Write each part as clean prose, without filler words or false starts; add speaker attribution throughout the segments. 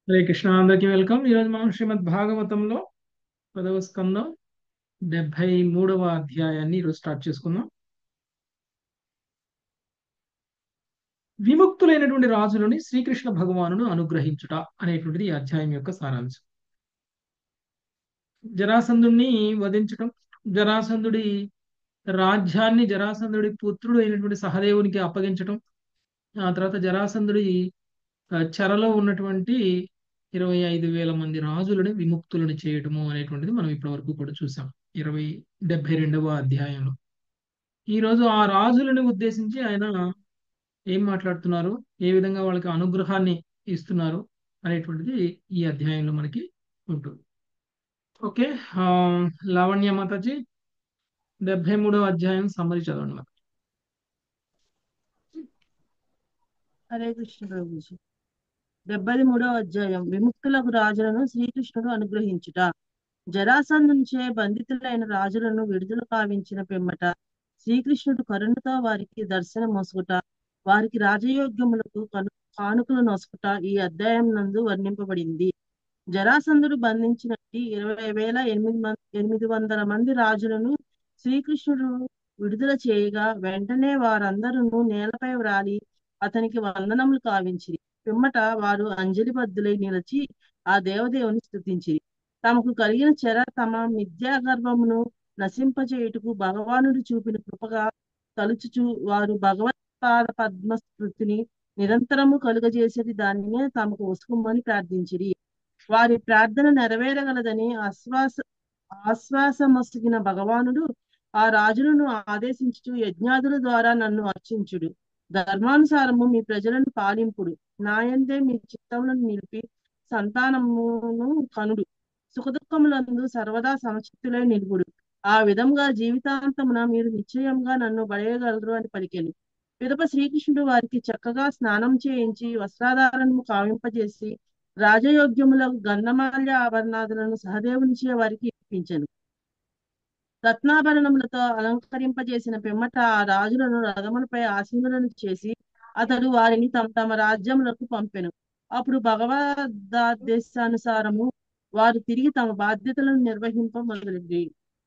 Speaker 1: హరే కృష్ణ, అందరికీ వెల్కమ్. ఈరోజు మనం శ్రీమద్ భాగవతంలో 10వ స్కందం 73వ అధ్యాయాన్ని ఈరోజు స్టార్ట్ చేసుకుందాం. విముక్తులైనటువంటి రాజులని శ్రీకృష్ణ భగవానుడు అనుగ్రహించుట అనేటువంటిది ఈ అధ్యాయం యొక్క సారాంశం. జరాసంధుడిని వధించటం, జరాసంధుడి రాజ్యాన్ని జరాసంధుడి పుత్రుడు అయినటువంటి సహదేవునికి అప్పగించటం, ఆ తర్వాత జరాసంధుడి చెరలో ఉన్నటువంటి 25,000 మంది రాజులను విముక్తులను చేయటము అనేటువంటిది మనం ఇప్పటి వరకు కూడా చూసాం 72వ అధ్యాయంలో. ఈ రోజు ఆ రాజులను ఉద్దేశించి ఆయన ఏం మాట్లాడుతున్నారు, ఏ విధంగా వాళ్ళకి అనుగ్రహాన్ని ఇస్తున్నారు అనేటువంటిది ఈ అధ్యాయంలో మనకి ఉంటుంది. ఓకే. ఆ, లావణ్య మాతాజీ 73వ అధ్యాయం సమ్మరి చదవండి మరి.
Speaker 2: హరే కృష్ణ ప్రభుజీ. 73వ అధ్యాయం విముక్తులకు రాజులను శ్రీకృష్ణుడు అనుగ్రహించుట. జరాసంధునిచే బంధితులైన రాజులను విడుదల కావించిన పిమ్మట శ్రీకృష్ణుడు కరుణతో వారికి దర్శనం మోసుకుట, వారికి రాజయోగ్యములకు కానుకలు నొసుకుట ఈ అధ్యాయం నందు వర్ణింపబడింది. జరాసంధుడు బంధించినట్టి 20,800 మంది రాజులను శ్రీకృష్ణుడు విడుదల చేయగా వెంటనే వారందరూ నేలపై వ్రాలి అతనికి వందనములు కావించిరి. పిమ్మట వారు అంజలిబద్ధులై నిలిచి ఆ దేవదేవుని స్తుతించిరి. తమకు కలిగిన చెర తమ మిథ్యా గర్వమును నశింపచేయుటకు భగవానుడు చూపిన కృపగా తలుచుచు వారు భగవత్పాద పద్మ స్మృతిని నిరంతరము కలుగజేసేది దానినే తమకు వసుకుమని ప్రార్థించిరి. వారి ప్రార్థన నెరవేరగలదని ఆశ్వాసమొసగిన భగవానుడు ఆ రాజులను ఆదేశించుచు, యజ్ఞాదుల ద్వారా నన్ను అర్చించుడు, ధర్మానుసారము మీ ప్రజలను పాలింపుడు, నాయందే మీ చిత్తములను నిలిపి సంతానమును కనుడు, సుఖదుఖములందు సర్వదా సమచిత్తులై నిలుపుడు. ఆ విధంగా జీవితాంతమున మీరు నిశ్చయంగా నన్ను పడేయగలరు అని పలికెను. పిదప శ్రీకృష్ణుడు వారికి చక్కగా స్నానం చేయించి వస్త్రాధారణము కావింపజేసి రాజయోగ్యములకు గంధమాల్య ఆభరణాదులను సహదేవునిచే వారికి ఇప్పించెను. రత్నాభరణములతో అలంకరింపజేసిన పిమ్మట ఆ రాజులను రథములపై ఆసీనులను చేసి అతడు వారిని తమ తమ రాజ్యములకు పంపెను. అప్పుడు భగవద్దేశానుసారము వారు తిరిగి తమ బాధ్యతలను నిర్వహింప మొదలెడి.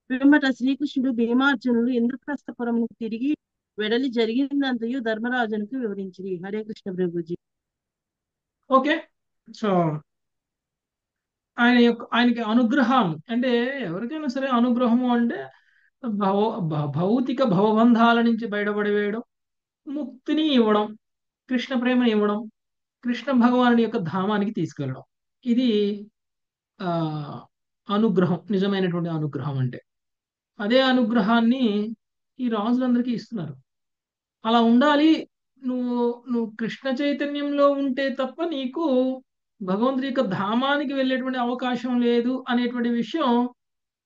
Speaker 2: పిమ్మట శ్రీకృష్ణుడు భీమార్జునులు ఇంద్రప్రస్థపురమును తిరిగి వెడలి జరిగిందంతయు ధర్మరాజునికి వివరించింది. హరే కృష్ణ ప్రభుజీ.
Speaker 1: ఓకే. సో ఆయనకి అనుగ్రహం అంటే, ఎవరికైనా సరే అనుగ్రహము అంటే భౌతిక భవబంధాల నుంచి బయటపడివేయడం, ముక్తిని ఇవ్వడం, కృష్ణ ప్రేమని ఇవ్వడం, కృష్ణ భగవానుడి యొక్క ధామానికి తీసుకెళ్ళడం. ఇది ఆ అనుగ్రహం, నిజమైనటువంటి అనుగ్రహం అంటే. అదే అనుగ్రహాన్ని ఈ రాజులందరికీ ఇస్తున్నారు. అలా ఉండాలి. నువ్వు నువ్వు కృష్ణ చైతన్యంలో ఉంటే తప్ప నీకు భగవంతుడి యొక్క ధామానికి వెళ్ళేటువంటి అవకాశం లేదు అనేటువంటి విషయం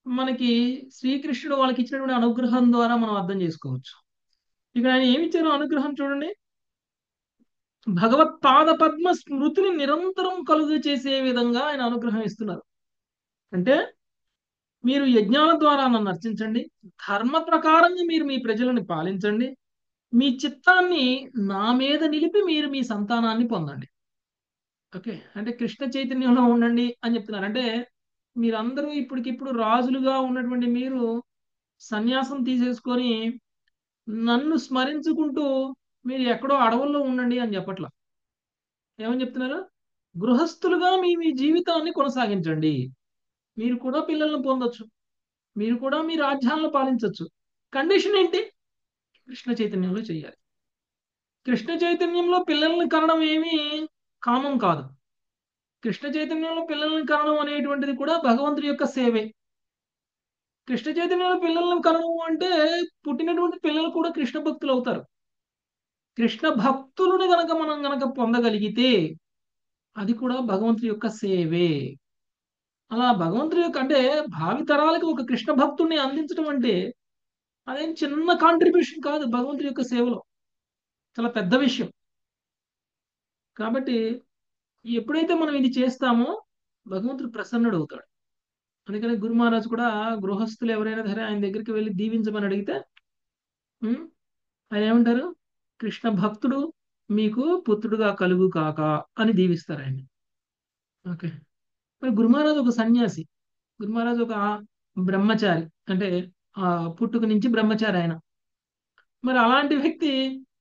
Speaker 1: మనకి శ్రీకృష్ణుడు వాళ్ళకి ఇచ్చినటువంటి అనుగ్రహం ద్వారా మనం అర్థం చేసుకోవచ్చు. ఇక్కడ ఆయన ఏమి ఇచ్చారో అనుగ్రహం చూడండి. భగవత్పాద పద్మ స్మృతిని నిరంతరం కలుగు చేసే విధంగా ఆయన అనుగ్రహం ఇస్తున్నారు. అంటే మీరు యజ్ఞాల ద్వారా నన్ను అర్చించండి, ధర్మ ప్రకారంగా మీరు మీ ప్రజలను పాలించండి, మీ చిత్తాన్ని నా మీద నిలిపి మీరు మీ సంతానాన్ని పొందండి. ఓకే, అంటే కృష్ణ చైతన్యంలో ఉండండి అని చెప్తున్నారు. అంటే మీరందరూ ఇప్పటికిప్పుడు రాజులుగా ఉన్నటువంటి మీరు సన్యాసం తీసేసుకొని నన్ను స్మరించుకుంటూ మీరు ఎక్కడో అడవుల్లో ఉండండి అని చెప్పట్లా. ఏమని చెప్తున్నారు? గృహస్థులుగా మీ మీ జీవితాన్ని కొనసాగించండి. మీరు కూడా పిల్లలను పొందొచ్చు, మీరు కూడా మీ రాజ్యాలను పాలించవచ్చు. కండిషన్ ఏంటి? కృష్ణ చైతన్యంలో చేయాలి. కృష్ణ చైతన్యంలో పిల్లల్ని కనడం ఏమీ కామం కాదు. కృష్ణ చైతన్యంలో పిల్లల్ని కనడం అనేటువంటిది కూడా భగవంతుడి యొక్క సేవే. కృష్ణ చైతన్యంలో పిల్లల్ని కనడం అంటే పుట్టినటువంటి పిల్లలు కూడా కృష్ణ భక్తులు అవుతారు. కృష్ణ భక్తులను మనం గనక పొందగలిగితే అది కూడా భగవంతుడి యొక్క సేవే. అలా భగవంతుడి యొక్క అంటే భావి తరాలకు ఒక కృష్ణ భక్తుడిని అందించడం అంటే అదేం చిన్న కాంట్రిబ్యూషన్ కాదు భగవంతుడి యొక్క సేవలో, చాలా పెద్ద విషయం. కాబట్టి ఎప్పుడైతే మనం ఇది చేస్తామో భగవంతుడు ప్రసన్నుడు అవుతాడు. అందుకని గురు మహారాజ్ కూడా గృహస్థులు ఎవరైనా సరే ఆయన దగ్గరికి వెళ్ళి దీవించమని అడిగితే ఉం, ఆయన ఏమంటారు? కృష్ణ భక్తుడు మీకు పుత్రుడుగా కలుగు కాక అని దీవిస్తారు ఆయన. ఓకే. మరి గురు మహారాజ్ ఒక సన్యాసి, గురు మహారాజ్ ఒక బ్రహ్మచారి, అంటే ఆ పుట్టుక నుంచి బ్రహ్మచారి ఆయన. మరి అలాంటి వ్యక్తి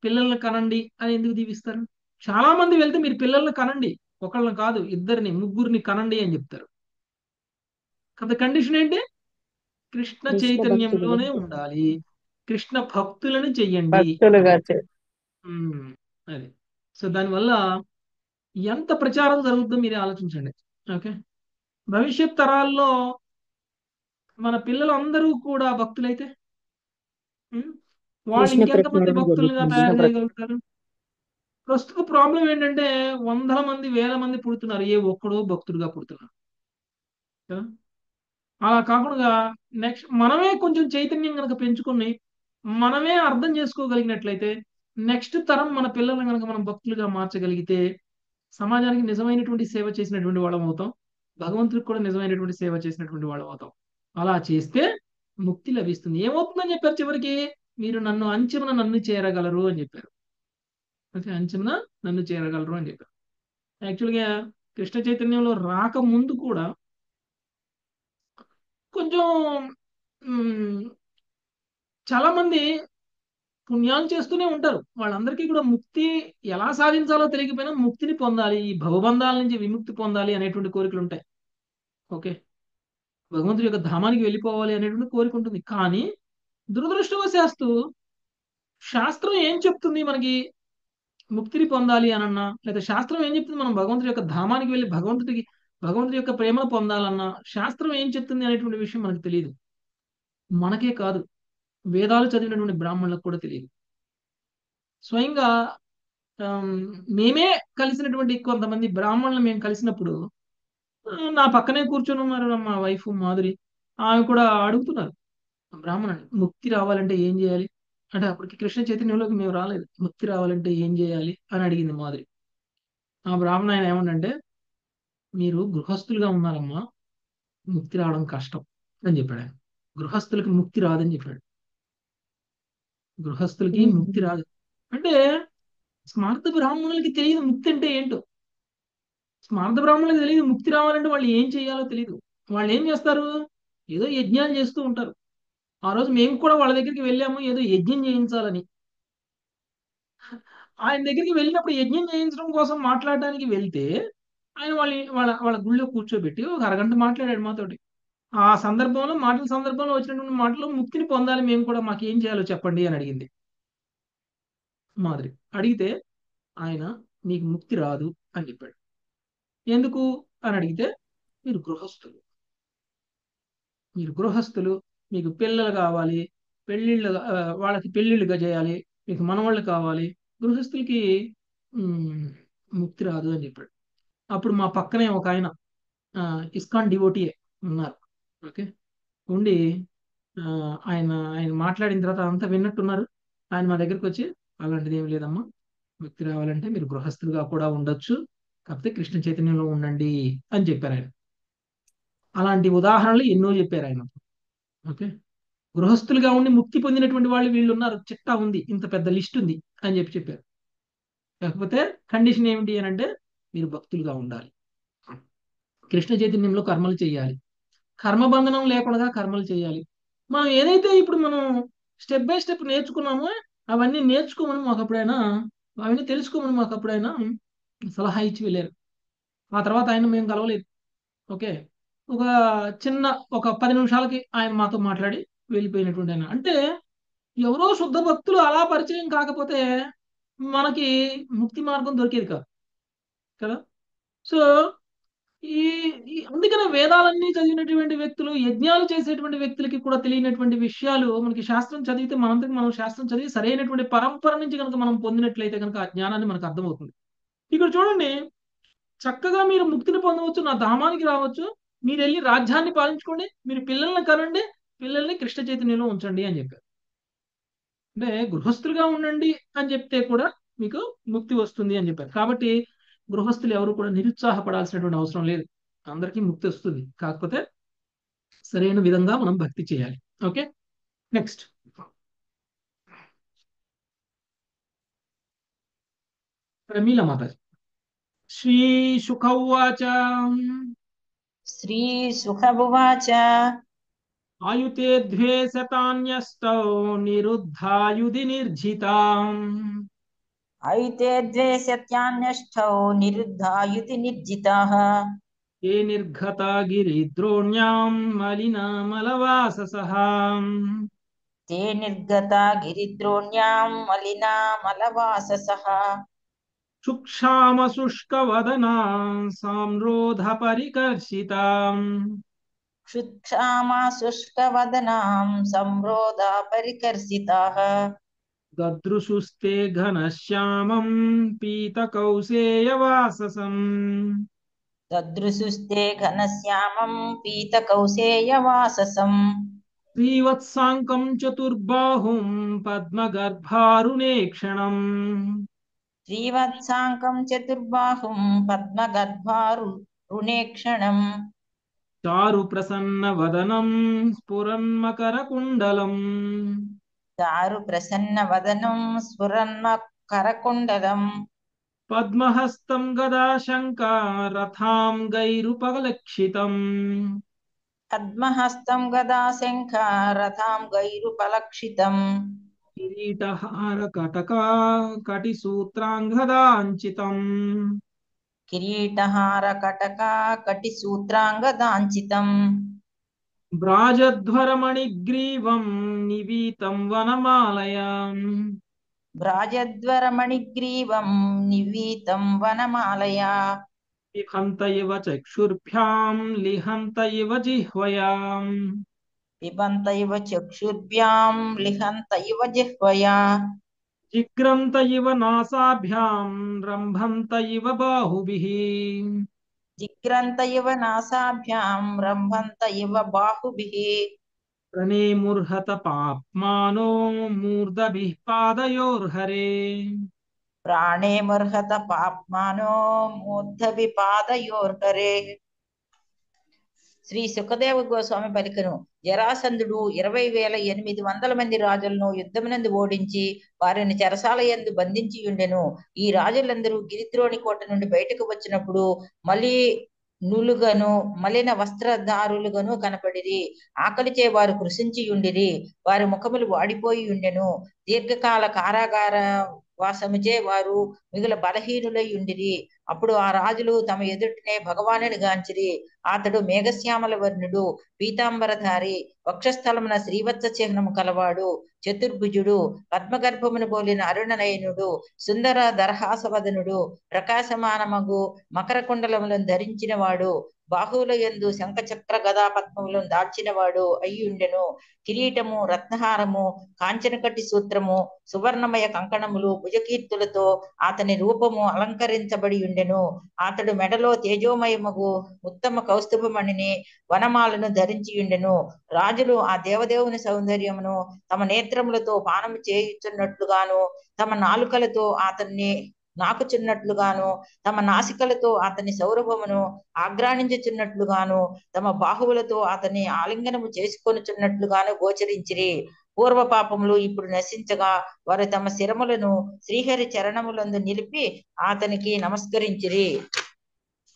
Speaker 1: పిల్లల్ని కనండి అని ఎందుకు దీవిస్తారు? చాలా మంది వెళ్తే మీరు పిల్లల్ని కనండి, ఒకళ్ళని కాదు ఇద్దరిని ముగ్గురిని కనండి అని చెప్తారు. కాబట్టి కండిషన్ ఏంటి? కృష్ణ
Speaker 3: కృష్ణ భక్తులుగా
Speaker 1: చైతన్యంలోనే ఉండాలి, కృష్ణ భక్తులను చెయ్యండి.
Speaker 3: భక్తులుగా
Speaker 1: ఉమ్, అది. సో దానివల్ల ఎంత ప్రచారం జరుగుతుందో మీరే ఆలోచించండి. ఓకే. భవిష్యత్ తరాల్లో మన పిల్లలు అందరూ కూడా భక్తులైతే ఉమ్, వాళ్ళు
Speaker 3: కృష్ణ
Speaker 1: ఇంకెంతమంది
Speaker 3: ప్రచారం
Speaker 1: భక్తులుగా
Speaker 3: జరుగుతుంది.
Speaker 1: తయారు చేయగలుగుతారు? ప్రస్తుత ప్రాబ్లం ఏంటంటే వందల మంది వేల మంది పుడుతున్నారు, ఏ ఒక్కడో భక్తుడుగా పుడుతున్నారు కదా. అలా కాకుండా నెక్స్ట్ మనమే కొంచెం చైతన్యం కనుక పెంచుకొని మనమే అర్థం చేసుకోగలిగినట్లయితే నెక్స్ట్ తరం మన పిల్లల్ని కనుక మనం భక్తులుగా మార్చగలిగితే సమాజానికి నిజమైనటువంటి సేవ చేసినటువంటి వాళ్ళం అవుతాం, భగవంతుడికి కూడా నిజమైనటువంటి సేవ చేసినటువంటి వాళ్ళం అవుతాం. అలా చేస్తే ముక్తి లభిస్తుంది. ఏమవుతుందని చెప్పారు చివరికి? మీరు నన్ను అంచెమున నన్ను చేరగలరు అని చెప్పారు. ఓకే, అంచెమున నన్ను చేరగలరు అని చెప్పారు. యాక్చువల్గా కృష్ణ చైతన్యంలో రాకముందు కూడా కొంచెం మ్, చాలా మంది పుణ్యాలు చేస్తూనే ఉంటారు. వాళ్ళందరికీ కూడా ముక్తి ఎలా సాధించాలో తెలియకపోయినా ముక్తిని పొందాలి, ఈ భవబంధాల నుంచి విముక్తి పొందాలి అనేటువంటి కోరికలు ఉంటాయి. ఓకే. భగవంతుడి యొక్క ధామానికి వెళ్ళిపోవాలి అనేటువంటి కోరిక ఉంటుంది. కానీ దురదృష్టవశాస్తు శాస్త్రం ఏం చెప్తుంది మనకి? ముక్తిని పొందాలి అనన్నా, లేదా శాస్త్రం ఏం చెప్తుంది మనం భగవంతుడి యొక్క ధామానికి వెళ్ళి భగవంతుడి యొక్క ప్రేమను పొందాలన్నా శాస్త్రం ఏం చెప్తుంది అనేటువంటి విషయం మనకు తెలియదు. మనకే కాదు, వేదాలు చదివినటువంటి బ్రాహ్మణులకు కూడా తెలియదు. స్వయంగా ఆమ్, మేమే కలిసినటువంటి కొంతమంది బ్రాహ్మణులు మేము కలిసినప్పుడు నా పక్కనే కూర్చొని ఉన్నారు మా వైఫ్ మాధురి. ఆమె కూడా అడుగుతున్నారు బ్రాహ్మణుని, ముక్తి రావాలంటే ఏం చేయాలి అంటే, అప్పటికి కృష్ణ చైతన్యంలోకి మేము రాలేదు, ముక్తి రావాలంటే ఏం చేయాలి అని అడిగింది మాధురి. ఆ బ్రాహ్మణ ఆయన ఏమన్నంటే, మీరు గృహస్థులుగా ఉన్నారమ్మా, ముక్తి రావడం కష్టం అని చెప్పాడు ఆయన. గృహస్థులకి ముక్తి రాదని చెప్పాడు. గృహస్థులకి ముక్తి రాదు అంటే స్మార్త బ్రాహ్మణులకి తెలియదు ముక్తి అంటే ఏంటో. స్మార్త బ్రాహ్మణులకు తెలియదు ముక్తి రావాలంటే వాళ్ళు ఏం చేయాలో తెలియదు. వాళ్ళు ఏం చేస్తారు? ఏదో యజ్ఞాలు చేస్తూ ఉంటారు. ఆ రోజు మేము కూడా వాళ్ళ దగ్గరికి వెళ్ళాము, ఏదో యజ్ఞం చేయించాలని. ఆయన దగ్గరికి వెళ్ళినప్పుడు యజ్ఞం చేయించడం కోసం మాట్లాడడానికి వెళ్తే ఆయన వాళ్ళ గుళ్ళో కూర్చోబెట్టి ఒక అరగంట మాట్లాడాడు మాతోటి. ఆ సందర్భంలో సందర్భంలో వచ్చినటువంటి మాటలు, ముక్తిని పొందాలి మేము కూడా, మాకు ఏం చేయాలో చెప్పండి అని అడిగింది మాదిరి. అడిగితే ఆయన మీకు ముక్తి రాదు అని చెప్పాడు. ఎందుకు అని అడిగితే, మీరు గృహస్థులు, మీరు గృహస్థులు, మీకు పిల్లలు కావాలి, పెళ్ళిళ్ళు వాళ్ళకి పెళ్ళిళ్ళుగా చేయాలి, మీకు మనవాళ్ళు కావాలి, గృహస్థులకి ఉమ్, ముక్తి రాదు అని చెప్పాడు. అప్పుడు మా పక్కనే ఒక ఆయన ఇస్కాన్ డివోటీయే ఉన్నారు. ఓకే. ఉండి ఆ, ఆయన ఆయన మాట్లాడిన తర్వాత అంతా విన్నట్టున్నారు. ఆయన మా దగ్గరికి వచ్చి, అలాంటిది ఏం లేదమ్మా, ముక్తి రావాలంటే మీరు గృహస్థులుగా కూడా ఉండొచ్చు, కాకపోతే కృష్ణ చైతన్యంలో ఉండండి అని చెప్పారు ఆయన. అలాంటి ఉదాహరణలు ఎన్నో చెప్పారు ఆయన. ఓకే. గృహస్థులుగా ఉండి ముక్తి పొందినటువంటి వాళ్ళు వీళ్ళు ఉన్నారు, చిట్టా ఉంది, ఇంత పెద్ద లిస్ట్ ఉంది అని చెప్పారు. కాకపోతే కండిషన్ ఏమిటి అని అంటే, మీరు భక్తులుగా ఉండాలి, కృష్ణ చైతన్యంలో కర్మలు చేయాలి, కర్మబంధనం లేకుండా కర్మలు చేయాలి. మనం ఏదైతే ఇప్పుడు మనం స్టెప్ బై స్టెప్ నేర్చుకున్నామో అవన్నీ నేర్చుకోమని మాకు అప్పుడైనా, అవన్నీ తెలుసుకోమని మాకు అప్పుడైనా సలహా ఇచ్చి వెళ్ళారు. ఆ తర్వాత ఆయన మేము కలవలేదు. ఓకే. ఒక చిన్న ఒక 10 నిమిషాలకి ఆయన మాతో మాట్లాడి వెళ్ళిపోయినటువంటి ఆయన. అంటే ఎవరో శుద్ధ భక్తులు అలా పరిచయం కాకపోతే మనకి ముక్తి మార్గం దొరికేది కాదు కదా. సో ఈ అందుకనే వేదాలన్నీ చదివినటువంటి వ్యక్తులు, యజ్ఞాలు చేసేటువంటి వ్యక్తులకి కూడా తెలియనటువంటి విషయాలు మనకి శాస్త్రం చదివితే, మనంతకు మనం శాస్త్రం చదివి సరైనటువంటి పరంపర నుంచి కనుక మనం పొందినట్లయితే కనుక ఆ జ్ఞానాన్ని మనకు అర్థమవుతుంది. ఇక్కడ చూడండి, చక్కగా మీరు ముక్తిని పొందవచ్చు, నా ధామానికి రావచ్చు, మీరు వెళ్ళి రాజ్యాన్ని పాలించుకోండి, మీరు పిల్లల్ని కనండి, పిల్లల్ని కృష్ణ చైతన్యంలో ఉంచండి అని చెప్పారు. అంటే గృహస్థులుగా ఉండండి అని చెప్తే కూడా మీకు ముక్తి వస్తుంది అని చెప్పారు. కాబట్టి గృహస్థులు ఎవరు కూడా నిరుత్సాహపడాల్సినటువంటి అవసరం లేదు, అందరికీ ముక్తి వస్తుంది. కాకపోతే సరైన విధంగా మనం భక్తి చేయాలి. ఓకే. నెక్స్ట్ ప్రమీల మాతాజీ. శ్రీశుక ఉవాచ
Speaker 3: श्रीसुखमुवाच
Speaker 1: ఆయుతే ద్వే శతాన్యష్టౌ నిరుద్ధాయుధి నిర్జితాం
Speaker 3: అయితే द्वे सत्यान्यष्टौ निरुद्धायुति निर्जिताः
Speaker 1: ఏ నిర్ఘత గిరిద్రోణ్యాం మలినామలవాససః
Speaker 3: ते निर्गता गिरिद्रोण्यां मलिनामलवाससः
Speaker 1: చుక్షామ శుష్కవదనా సామ్రోధ పరికర్షితాం
Speaker 3: क्षुत्क्षामा शुष्कवदनां संरोधा परिकर्षिताः
Speaker 1: దదృశుస్తే ఘనశ్యామం పీతకౌసేయవాససం
Speaker 3: ददृशुस्ते घनश्यामं पीतकौसेयवाससम्
Speaker 1: శ్రీవత్సాంకం చతుర్బాహుం పద్మగర్భారుణేక్షణం
Speaker 3: श्रीवत्साङ्कं चतुर्बाहुं पद्मगर्भारुणेक्षणम्
Speaker 1: చారు ప్రసన్న వదనం స్ఫురన్మకరకుండలం
Speaker 3: चारु प्रसन्नवदनं स्फुरन्मकरकुण्डलम्
Speaker 1: పద్మహస్తం గదాశంకా రథాం గైరుపలక్షితం
Speaker 3: पद्महस्तं गदाशङ्खरथां गैरुपलक्षितम्
Speaker 1: కిరీటహార కటకా కటిసూత్రాంగదాంచితం
Speaker 3: किरीटहारकटका कटिसूत्राङ्गदाञ्चितम्
Speaker 1: భ్రాజధ్వరమణిగ్రీవం నివీతం వనమాలయాం
Speaker 3: भ्राजद्वरमणिग्रीवं निवीतं वनमालया
Speaker 1: పిహంత ఇవ చక్షుర్భ్యాం లిహంత ఇవ జిహ్వయాం
Speaker 3: पिबन्त इव चक्षुर्भ्यां लिहन्त इव जिह्वया
Speaker 1: జిగ్రంత ఇవ నాసాభ్యాం రంభంత ఇవ బాహుభిః
Speaker 3: जिग्रन्त इव नासाभ्यां रम्भन्त इव बाहुभिः
Speaker 1: ప్రణేముర్హత పాప్మానో మూర్ధభిః పాదయోర్హరే
Speaker 3: प्राणे मर्हत पाप्मानो मूर्धविपादयोर्हरे శ్రీ సుఖదేవ గోస్వామి పలికను జరాసంధుడు 20,800 మంది రాజులను యుద్ధమునందు ఓడించి వారిని చెరసాల యందు బంధించి ఉండెను. ఈ రాజులందరూ గిరిద్రోణి కోట నుండి బయటకు వచ్చినప్పుడు మళ్ళీ నులుగను మలిన వస్త్రధారులుగాను కనపడిరి. ఆకలిచే వారు కృషించి ఉండిరి. వారి ముఖములు వాడిపోయి ఉండెను. దీర్ఘకాల కారాగార వాసముచే వారు మిగుల బలహీనులై ఉండిరి. అప్పుడు ఆ రాజులు తమ ఎదుటనే భగవానుని గాంచిరి. అతడు మేఘశ్యామల వర్ణుడు, పీతాంబరధారి, వక్షస్థలమున శ్రీవత్స చిహ్నము కలవాడు, చతుర్భుజుడు, పద్మగర్భమును పోలిన అరుణనయనుడు, సుందర దరహాసవదనుడు, ప్రకాశమానమగు మకర కుండలములను ధరించిన వాడు, బాహువుల యందు శంఖ చక్ర గదా పద్మములను దాల్చినవాడు అయ్యుండెను. కిరీటము, రత్నహారము, కాంచనకట్టి సూత్రము, సువర్ణమయ కంకణములు, భుజకీర్తులతో అతని రూపము అలంకరించబడి ఉండెను. అతడు మెడలో తేజోమయమగు ఉత్తమ కౌస్తుభమణిని వనమాలను ధరించి ఉండెను. రాజులు ఆ దేవదేవుని సౌందర్యమును తమ నేత్రములతో పానము చేయుచున్నట్లుగాను, తమ నాలుకలతో అతన్ని నాకుచున్నట్లుగాను, తమ నాసికలతో అతని సౌరభమును ఆగ్రాణించుచున్నట్లుగాను, తమ బాహువులతో అతన్ని ఆలింగనము చేసుకొనుచున్నట్లుగాను గోచరించిరి. పూర్వ పాపములు ఇప్పుడు నశించగా వారు తమ శిరములను శ్రీహరి చరణములందు నిలిపి అతనికి నమస్కరించిరి.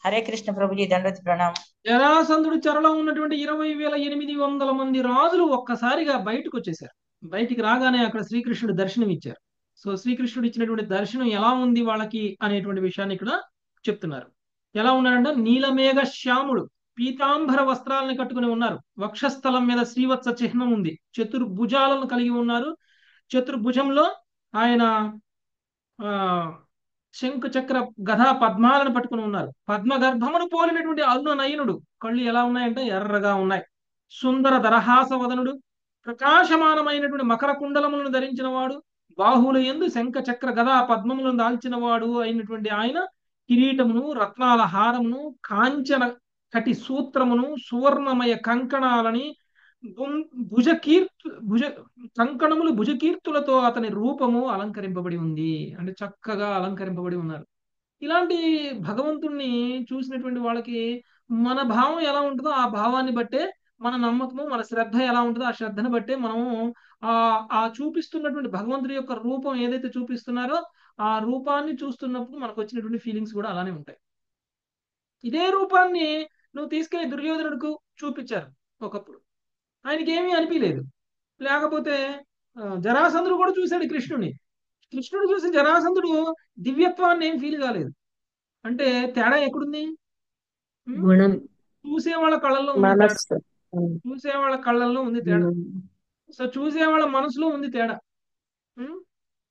Speaker 3: హరే కృష్ణ ప్రభుజీ, దండవతి ప్రణామం.
Speaker 1: జరాసంధుడి చెరలో ఉన్నటువంటి 20,800 మంది రాజులు ఒక్కసారిగా బయటకు వచ్చేసారు. బయటికి రాగానే అక్కడ శ్రీకృష్ణుడు దర్శనం ఇచ్చారు. సో శ్రీకృష్ణుడు ఇచ్చినటువంటి దర్శనం ఎలా ఉంది వాళ్ళకి అనేటువంటి విషయాన్ని ఇక్కడ చెప్తున్నారు. ఎలా ఉన్నారంటే నీలమేఘ శ్యాముడు, పీతాంబర వస్త్రాలను కట్టుకుని ఉన్నారు. వక్షస్థలం మీద శ్రీవత్స చిహ్నం ఉంది. చతుర్భుజాలను కలిగి ఉన్నారు. చతుర్భుజంలో ఆయన ఆ శంఖ చక్ర గదా పద్మాలను పట్టుకుని ఉన్నారు. పద్మ గర్భమును పోలినటువంటి అరుణ నయనుడు, కళ్ళు ఎలా ఉన్నాయంటే ఎర్రగా ఉన్నాయి. సుందర దరహాస వదనుడు, ప్రకాశమానమైనటువంటి మకర కుండలములను ధరించిన వాడు, బాహువుల యందు శంఖ చక్ర గదా పద్మములను దాల్చిన వాడు అయినటువంటి ఆయన కిరీటమును, రత్నాల హారమును, కాంచన కటి సూత్రమును, సువర్ణమయ కంకణాలని, భుజ కంకణములు భుజకీర్తులతో అతని రూపము అలంకరింపబడి ఉంది. అంటే చక్కగా అలంకరింపబడి ఉన్నారు. ఇలాంటి భగవంతుణ్ణి చూసినటువంటి వాళ్ళకి మన భావం ఎలా ఉంటుందో ఆ భావాన్ని బట్టే మన నమ్మకము, మన శ్రద్ధ ఎలా ఉంటుందో ఆ శ్రద్ధను బట్టే మనము ఆ ఆ చూపిస్తున్నటువంటి భగవంతుడి యొక్క రూపం ఏదైతే చూపిస్తున్నారో ఆ రూపాన్ని చూస్తున్నప్పుడు మనకు వచ్చినటువంటి ఫీలింగ్స్ కూడా అలానే ఉంటాయి. ఇదే రూపాన్ని నువ్వు తీసుకెళ్లి దుర్యోధనుడికి చూపించారు ఒకప్పుడు. ఆయనకి ఏమీ అనిపించలేదు. లేకపోతే జరాసంధుడు కూడా చూశాడు కృష్ణుని. కృష్ణుడు చూసి జరాసంధుడు దివ్యత్వాన్ని ఏం ఫీల్ కాలేదు. అంటే తేడా ఎక్కడుంది? ఉం?
Speaker 4: గుణం,
Speaker 1: చూసే వాళ్ళ కళ్ళల్లో ఉంది తేడా.
Speaker 4: మనస్సు. ఉమ్,
Speaker 1: చూసే వాళ్ళ కళ్ళల్లో ఉంది తేడా.
Speaker 4: ఉమ్,
Speaker 1: సో చూసే వాళ్ళ మనసులో ఉంది తేడా. ఉం?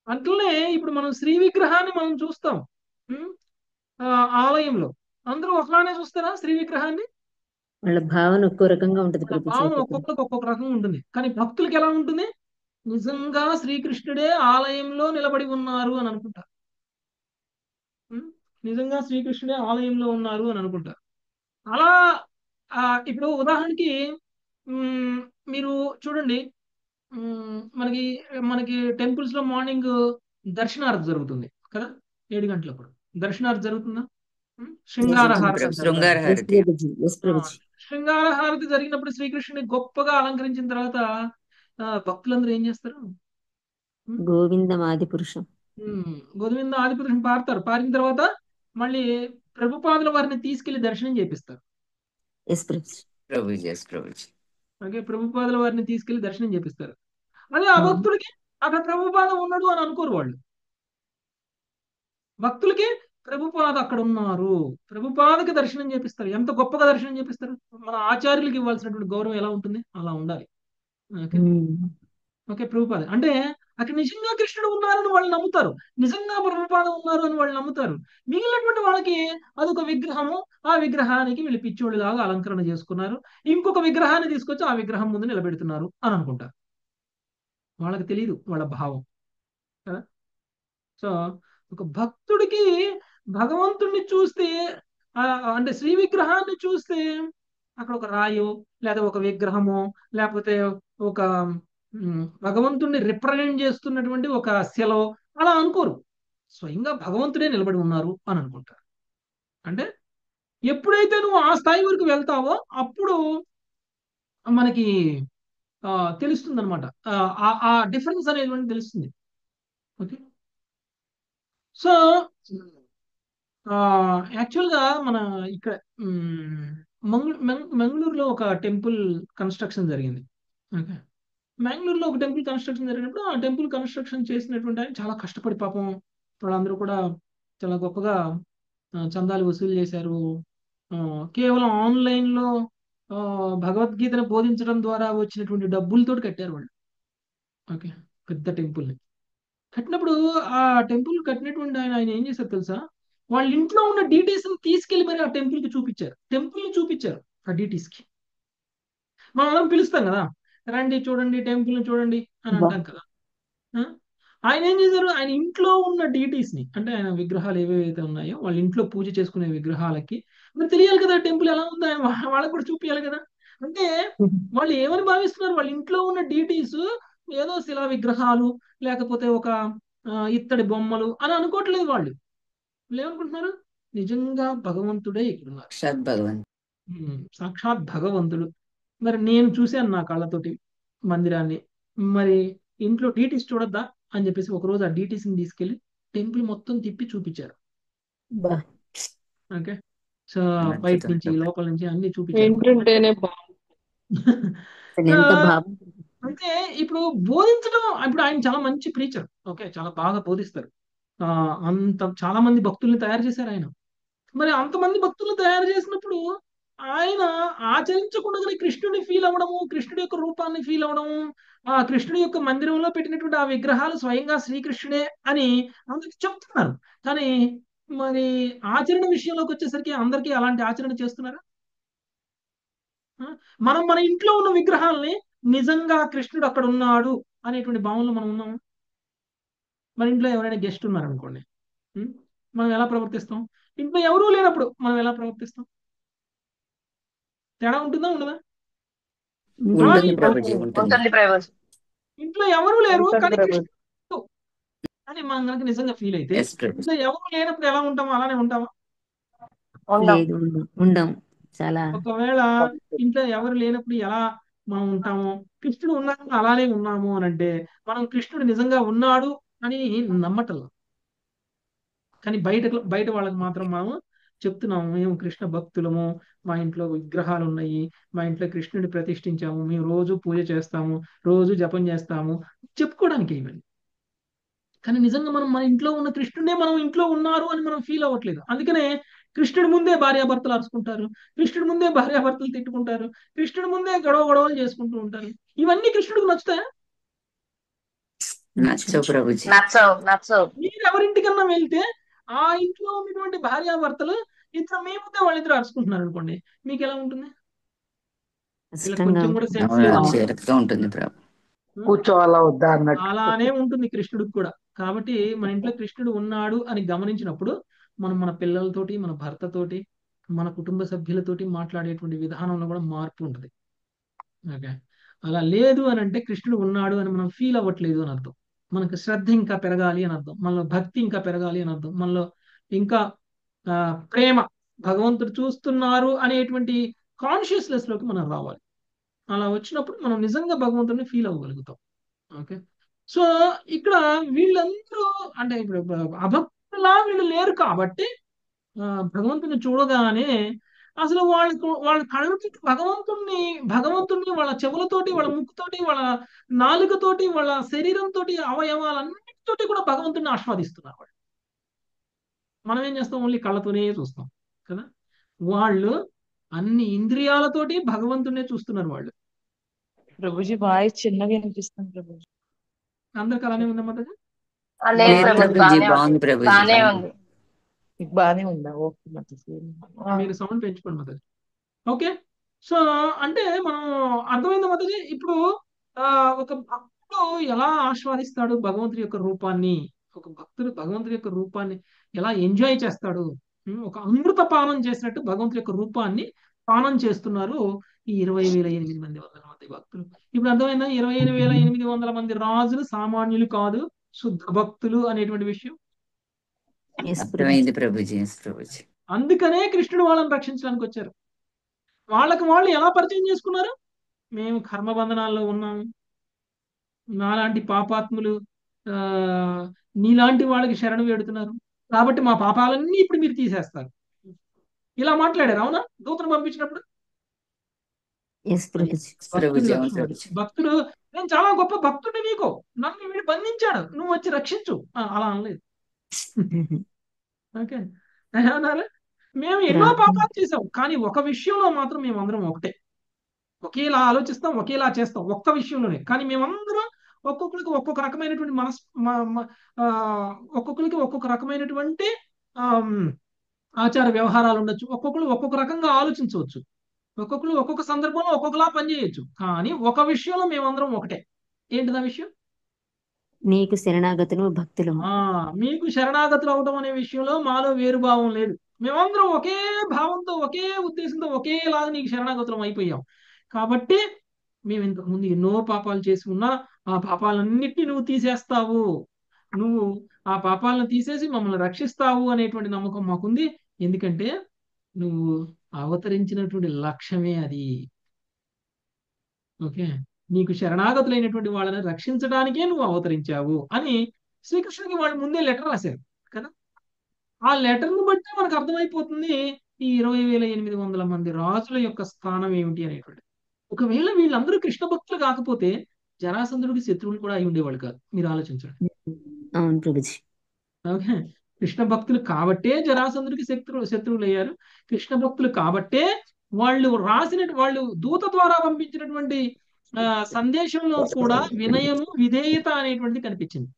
Speaker 1: అట్లనే ఇప్పుడు మనం శ్రీ విగ్రహాన్ని మనం చూస్తాం. ఉం? ఆ, ఆలయంలో అందరూ ఒకలానే చూస్తారా శ్రీ విగ్రహాన్ని?
Speaker 4: వాళ్ళ భావన ఒక్కో రకంగా ఉంటది
Speaker 1: వాళ్ళ
Speaker 4: ప్రతి
Speaker 1: భావన
Speaker 4: చోట కూడా.
Speaker 1: ఒక్కొక్కరికి ఒక్కొక్క రకంగా ఉంటుంది. కానీ భక్తులకి ఎలా ఉంటుంది? నిజంగా శ్రీకృష్ణుడే ఆలయంలో నిలబడి ఉన్నారు అని అనుకుంటారు. ఉం? నిజంగా శ్రీకృష్ణుడే ఆలయంలో ఉన్నారు అని అనుకుంటారు. అలా ఇప్పుడు ఉదాహరణకి ఉం, మీరు చూడండి. మనకి మనకి టెంపుల్స్ లో మార్నింగ్ దర్శనార్థి జరుగుతుంది కదా, 7 గంటలప్పుడు దర్శనార్థి జరుగుతుందా? శృంగార
Speaker 4: జరుగుతుంది
Speaker 1: హారతి
Speaker 4: ప్రభు.
Speaker 1: అంటారు
Speaker 3: శృంగార
Speaker 1: దాన్ని.
Speaker 4: ఎస్
Speaker 3: హారతి.
Speaker 4: ప్రభుజీ, ఎస్
Speaker 1: ఆ,
Speaker 4: ప్రభుజీ.
Speaker 1: శృంగార హారతి జరిగినప్పుడు శ్రీకృష్ణుని గొప్పగా అలంకరించిన తర్వాత భక్తులందరూ ఏం చేస్తారు? ఉమ్,
Speaker 4: గోవిందం ఆది పురుషం.
Speaker 1: గోవింద ఆదిపురుషుని పారుతారు. పారిన తర్వాత మళ్ళీ ప్రభుపాదుల వారిని తీసుకెళ్లి దర్శనం చేపిస్తారు.
Speaker 4: Yes Prabhuji.
Speaker 3: Prabhuji, yes Prabhuji.
Speaker 1: Okay, ప్రభుపాదుల వారిని తీసుకెళ్లి దర్శనం చేపిస్తారు. అదే ఆ
Speaker 4: అవును.
Speaker 1: భక్తుడికి అక్కడ ప్రభుపాద ఉన్నాడు అని అనుకోరు వాళ్ళు. భక్తులకి ప్రభుపాద అక్కడ ఉన్నారు, ప్రభుపాదకి దర్శనం చేపిస్తారు. ఎంత గొప్పగా దర్శనం చేపిస్తారు! మన ఆచార్యులకి ఇవ్వాల్సినటువంటి గౌరవం ఎలా ఉంటుంది అలా ఉండాలి. ఓకే,
Speaker 4: ఉమ్,
Speaker 1: ఓకే, ప్రభుపాద అంటే అక్కడ నిజంగా కృష్ణుడు ఉన్నారని వాళ్ళు నమ్ముతారు. నిజంగా ప్రభుపాద ఉన్నారు అని వాళ్ళు నమ్ముతారు. మిగిలినటువంటి వాళ్ళకి అదొక విగ్రహము. ఆ విగ్రహానికి వీళ్ళు పిచ్చోళ్ళలాగా అలంకరణ చేసుకున్నారు. ఇంకొక విగ్రహాన్ని తీసుకొచ్చి ఆ విగ్రహం ముందు నిలబెడుతున్నారు అని అనుకుంటారు. వాళ్ళకి తెలియదు వాళ్ళ భావం కదా. సో ఒక భక్తుడికి భగవంతుడిని చూస్తే ఆ, అంటే శ్రీ విగ్రహాన్ని చూస్తే అక్కడ ఒక రాయో లేదా ఒక విగ్రహమో లేకపోతే ఒక భగవంతుడిని రిప్రజెంట్ చేస్తున్నటువంటి ఒక శిలో అలా అనుకోరు. స్వయంగా భగవంతుడే నిలబడి ఉన్నారు అని అనుకుంటారు. అంటే ఎప్పుడైతే నువ్వు ఆ స్థాయి వరకు వెళ్తావో అప్పుడు మనకి తెలుస్తుంది అనమాట. ఆ డిఫరెన్స్ అనేది తెలుస్తుంది. ఓకే, సో యాక్చువల్గా మన ఇక్కడ మంగళూరులో ఒక టెంపుల్ కన్స్ట్రక్షన్ జరిగింది. ఓకే, మంగళూరులో ఒక టెంపుల్ కన్స్ట్రక్షన్ జరిగినప్పుడు ఆ టెంపుల్ కన్స్ట్రక్షన్ చేసినటువంటి ఆయన చాలా కష్టపడి పాపం వాళ్ళందరూ కూడా చాలా గొప్పగా చందాలు వసూలు చేశారు. ఆ, కేవలం ఆన్లైన్లో భగవద్గీతను బోధించడం ద్వారా వచ్చినటువంటి డబ్బులతోటి కట్టారు వాళ్ళు. ఓకే, పెద్ద టెంపుల్ని కట్టినప్పుడు ఆ టెంపుల్ కట్టినటువంటి ఆయన ఏం చేశారు తెలుసా? వాళ్ళ ఇంట్లో ఉన్న డీటెయిల్స్ తీసుకెళ్లి మరి ఆ టెంపుల్ కి చూపించారు. టెంపుల్ ని చూపించారు ఆ డీటెయిల్స్ కి. మనం అందరం పిలుస్తాం కదా, రండి చూడండి టెంపుల్ ని చూడండి అని
Speaker 4: బా.
Speaker 1: అంటాం కదా. ఆ? ఆయన ఏం చేశారు? ఆయన ఇంట్లో ఉన్న డీటెయిల్స్ ని, అంటే ఆయన విగ్రహాలు ఏవేవైతే ఉన్నాయో వాళ్ళ ఇంట్లో పూజ చేసుకునే విగ్రహాలకి మరి తెలియాలి కదా టెంపుల్ ఎలా ఉందో, ఆయన వాళ్ళకి కూడా చూపించాలి కదా. అంటే వాళ్ళు ఏమని భావిస్తున్నారు? వాళ్ళ ఇంట్లో ఉన్న డీటెయిల్స్ ఏదో శిలా విగ్రహాలు లేకపోతే ఒక ఇత్తడి బొమ్మలు అని అనుకోవట్లేదు వాళ్ళు. వీళ్ళు ఏమనుకుంటున్నారు? నిజంగా భగవంతుడే ఇక్కడ ఉన్నారు.
Speaker 3: సాక్షాత్ భగవంత్.
Speaker 1: సాక్షాత్ భగవంతుడు. మరి నేను చూశాను నా కళ్ళతోటి మందిరాన్ని. మరి ఇంట్లో డీటీస్ చూడొద్దా అని చెప్పేసి ఒకరోజు ఆ డీటీస్ని తీసుకెళ్లి టెంపుల్ మొత్తం తిప్పి చూపించారు.
Speaker 4: బా.
Speaker 1: ఓకే, సో బయట
Speaker 3: అద్భుతం
Speaker 1: నుంచి
Speaker 3: ప్రభు.
Speaker 1: లోపల నుంచి అన్ని చూపించారు.
Speaker 2: ఏంటంటేనే బాగుంది.
Speaker 4: అసలు
Speaker 1: సో
Speaker 4: ఎంత భావం.
Speaker 1: అంటే ఇప్పుడు బోధించడం, ఇప్పుడు ఆయన చాలా మంచి ప్రీచర్. ఓకే, చాలా బాగా బోధిస్తారు. అంత చాలా మంది భక్తుల్ని తయారు చేశారు ఆయన. మరి అంతమంది భక్తులను తయారు చేసినప్పుడు ఆయన ఆచరించకుండా కృష్ణుని ఫీల్ అవ్వడము, కృష్ణుడి యొక్క రూపాన్ని ఫీల్ అవ్వడము, ఆ కృష్ణుడి యొక్క మందిరంలో పెట్టినటువంటి ఆ విగ్రహాలు స్వయంగా శ్రీకృష్ణుడే అని అందరికి చెప్తున్నారు. కానీ మరి ఆచరణ విషయంలోకి వచ్చేసరికి అందరికీ అలాంటి ఆచరణ చేస్తున్నారా? ఆ? మనం మన ఇంట్లో ఉన్న విగ్రహాలని నిజంగా కృష్ణుడు అక్కడ ఉన్నాడు అనేటువంటి భావనలో మనం ఉన్నాము. మన ఇంట్లో ఎవరైనా గెస్ట్ ఉన్నారనుకోండి, ఉం? మనం ఎలా ప్రవర్తిస్తాం? ఇంట్లో ఎవరూ లేనప్పుడు మనం ఎలా ప్రవర్తిస్తాం? తేడా ఉంటుందా ఉండదా? అలాగే
Speaker 3: ఉంటుంది
Speaker 1: ఇప్పుడు
Speaker 3: ప్రభుజీ, ఉంటుంది.
Speaker 1: ఇంట్లో ఎవరూ లేరు కానీ కృష్ణుడు అని మనం కనుక నిజంగా ఫీల్ అయితే,
Speaker 3: ఎస్ ప్రభుజీ.
Speaker 1: ఇంట్లో ఎవరు లేనప్పుడు ఎలా ఉంటామో అలానే ఉంటామా?
Speaker 4: లేదు, ఉండం చాలా.
Speaker 1: ఒకవేళ ఇంట్లో ఎవరు లేనప్పుడు ఎలా మనం ఉంటామో, కృష్ణుడు ఉన్నాడు అలానే ఉన్నాము అని అంటే మనం కృష్ణుడు నిజంగా ఉన్నాడు అని నమ్మటం. కానీ బయట బయట వాళ్ళకి మాత్రం మనం చెప్తున్నాము మేము కృష్ణ భక్తులము, మా ఇంట్లో విగ్రహాలు ఉన్నాయి, మా ఇంట్లో కృష్ణుడిని ప్రతిష్ఠించాము, మేము రోజు పూజ చేస్తాము, రోజు జపం చేస్తాము, చెప్పుకోవడానికి ఇవన్నీ. కానీ నిజంగా మనం మన ఇంట్లో ఉన్న కృష్ణుడే మనం ఇంట్లో ఉన్నారు అని మనం ఫీల్ అవ్వట్లేదు. అందుకనే కృష్ణుడి ముందే భార్యాభర్తలు అరుచుకుంటారు, కృష్ణుడి ముందే భార్యాభర్తలు తిట్టుకుంటారు, కృష్ణుడి ముందే గొడవలు చేసుకుంటూ ఉంటారు. ఇవన్నీ కృష్ణుడికి నచ్చుతాయా?
Speaker 4: నచ్చవు ప్రభుజీ.
Speaker 5: నచ్చవు.
Speaker 1: మీరు ఎవరింటికన్నా వెళ్తే ఆ ఇంట్లో ఉన్నటువంటి భార్యాభర్తలు ఇద్దరు మీ ముందే వాళ్ళిద్దరు అరుచుకుంటున్నారు అనుకోండి, మీకు ఎలా ఉంటుంది? వీళ్ళకి
Speaker 4: కష్టంగా
Speaker 1: కొంచెం కూడా
Speaker 4: ఉంటుంది.
Speaker 1: సెన్స్
Speaker 4: అవును,
Speaker 1: లేదన్నమాట.
Speaker 4: చిరకగా ఉంటుంది ప్రభు.
Speaker 5: కూర్చోవాలా వద్దా అన్నట్టు.
Speaker 1: అలానే ఉంటుంది కృష్ణుడికి కూడా. కాబట్టి మన ఇంట్లో కృష్ణుడు ఉన్నాడు అని గమనించినప్పుడు మనం మన పిల్లలతోటి, మన భర్తతోటి, మన కుటుంబ సభ్యులతోటి మాట్లాడేటువంటి విధానంలో కూడా మార్పు ఉంటుంది. ఓకే, అలా లేదు అని అంటే కృష్ణుడు ఉన్నాడు అని మనం ఫీల్ అవ్వట్లేదు అని అర్థం. మనకు శ్రద్ధ ఇంకా పెరగాలి అని అర్థం, మనలో భక్తి ఇంకా పెరగాలి అని అర్థం, మనలో ఇంకా ప్రేమ, భగవంతుడు చూస్తున్నారు అనేటువంటి కాన్షియస్నెస్ లోకి మనం రావాలి. అలా వచ్చినప్పుడు మనం నిజంగా భగవంతుడిని ఫీల్ అవ్వగలుగుతాం. ఓకే, సో ఇక్కడ వీళ్ళందరూ అంటే ఇప్పుడు అభక్తులా వీళ్ళు లేరు కాబట్టి భగవంతుని చూడగానే అసలు వాళ్ళ కళ్ళకి భగవంతుణ్ణి వాళ్ళ చెవులతోటి, వాళ్ళ ముక్కుతోటి, వాళ్ళ నాలుకతోటి, వాళ్ళ శరీరంతో, అవయవాలన్నిటితోటి కూడా భగవంతుడిని ఆస్వాదిస్తున్నారు వాళ్ళు. మనం ఏం చేస్తాం? ఓన్లీ కళ్ళతోనే చూస్తాం కదా. వాళ్ళు అన్ని ఇంద్రియాలతోటి భగవంతుడినే చూస్తున్నారు వాళ్ళు.
Speaker 6: ప్రభుజీ వాయిస్ చిన్నగా వినిపిస్తుంది ప్రభుజీ.
Speaker 1: అందరికి అలానే ఉందా మాతాజీ?
Speaker 5: లేదు
Speaker 4: లేదు
Speaker 5: ప్రభుజీ,
Speaker 4: ప్రభుజీ,
Speaker 5: బాగానే ఉంది.
Speaker 4: బాగుంది ప్రభుజీ.
Speaker 5: బాగానే ఉంది.
Speaker 6: మీకు బాగానే ఉందా? ఓకే మాతాజీ.
Speaker 1: మీరు సౌండ్ పెంచుకోండి మాతాజీ. ఓకే, సో అంటే మనం అర్థమైంది మాతాజీ. ఇప్పుడు ఒక భక్తుడు ఎలా ఆస్వాదిస్తాడు భగవంతుడి యొక్క రూపాన్ని, ఒక భక్తుడు భగవంతుడి యొక్క రూపాన్ని ఎలా ఎంజాయ్ చేస్తాడు, ఒక అమృత పానం చేసినట్టు భగవంతుడి యొక్క రూపాన్ని పానం చేస్తున్నారు ఈ 20,800 మంది భక్తులు. ఇప్పుడు అర్థమైందా? 20,800 మంది రాజులు సామాన్యులు కాదు, శుద్ధ భక్తులు అనేటువంటి విషయం.
Speaker 4: Yes, అర్థమైంది ప్రభుజీ. ఎస్ ప్రభుజీ.
Speaker 1: అందుకనే కృష్ణుడు వాళ్ళని రక్షించడానికి వచ్చారు. వాళ్ళకి వాళ్ళు ఎలా పరిచయం చేసుకున్నారు? మేము కర్మబంధనాల్లో ఉన్నాము, నాలాంటి పాపాత్ములు ఆ నీలాంటి వాళ్ళకి శరణు వేడుతున్నారు, కాబట్టి మా పాపాలన్నీ ఇప్పుడు మీరు తీసేస్తారు. ఇలా మాట్లాడారు, అవునా? దూతను పంపించినప్పుడు
Speaker 4: ఎస్ ప్రభుజీ.
Speaker 1: భక్తుడు లక్షణం. భక్తుడు నేను చాలా గొప్ప భక్తుడిని, నీకు నన్ను వీడు బంధించాడు, నువ్వు వచ్చి రక్షించు అలా అనలేదు. ఓకే, అన్నారు మేము ఎన్నో పాపాలు చేసాం, కానీ ఒక విషయంలో మాత్రం మేమందరం ఒకటే, ఒకేలా ఆలోచిస్తాం, ఒకేలా చేస్తాం ఒక్క విషయంలోనే. కానీ మేమందరం ఒక్కొక్కరికి ఒక్కొక్క రకమైనటువంటి ఒక్కొక్కరికి ఒక్కొక్క రకమైనటువంటి ఆచార వ్యవహారాలు ఉండొచ్చు, ఒక్కొక్కరు ఒక్కొక్క రకంగా ఆలోచించవచ్చు, ఒక్కొక్కరు ఒక్కొక్క సందర్భంలో ఒక్కొక్కలా పనిచేయచ్చు, కానీ ఒక విషయంలో మేమందరం ఒకటే. ఏంటిదా విషయం?
Speaker 4: నీకు శరణాగతులు భక్తులము.
Speaker 1: మీకు శరణాగతులు అవడం అనే విషయంలో మాలో వేరు భావం లేదు. మేమందరం ఒకే భావంతో, ఒకే ఉద్దేశంతో, ఒకేలాగా నీకు శరణాగతులం అయిపోయాం. కాబట్టి మేము ఇంతకుముందు ఎన్నో పాపాలు చేసి ఉన్నా ఆ పాపాలన్నిటినీ నువ్వు తీసేస్తావు, నువ్వు ఆ పాపాలను తీసేసి మమ్మల్ని రక్షిస్తావు అనేటువంటి నమ్మకం మాకుంది. ఎందుకంటే నువ్వు అవతరించినటువంటి లక్ష్యమే అది. ఓకే, నీకు శరణాగతులైనటువంటి వాళ్ళని రక్షించడానికే నువ్వు అవతరించావు అని శ్రీకృష్ణుడికి వాళ్ళు ముందే లెటర్ రాశారు కదా. ఆ లెటర్ను బట్టి మనకు అర్థమైపోతుంది ఈ 20,800 మంది రాజుల యొక్క స్థానం ఏమిటి అనేటువంటి. ఒకవేళ వీళ్ళందరూ కృష్ణ భక్తులు కాకపోతే జరాసంధుడికి శత్రువులు కూడా అయి ఉండేవాళ్ళు కాదు. మీరు ఆలోచించండి.
Speaker 4: అవును ప్రభుజీ.
Speaker 1: ఓకే, కృష్ణ భక్తులు కాబట్టే జరాసంధుడికి శత్రువులు అయ్యారు. కృష్ణ భక్తులు కాబట్టే వాళ్ళు దూత ద్వారా పంపించినటువంటి సందేశంలో కూడా వినయము, విధేయత అనేటువంటిది కనిపించింది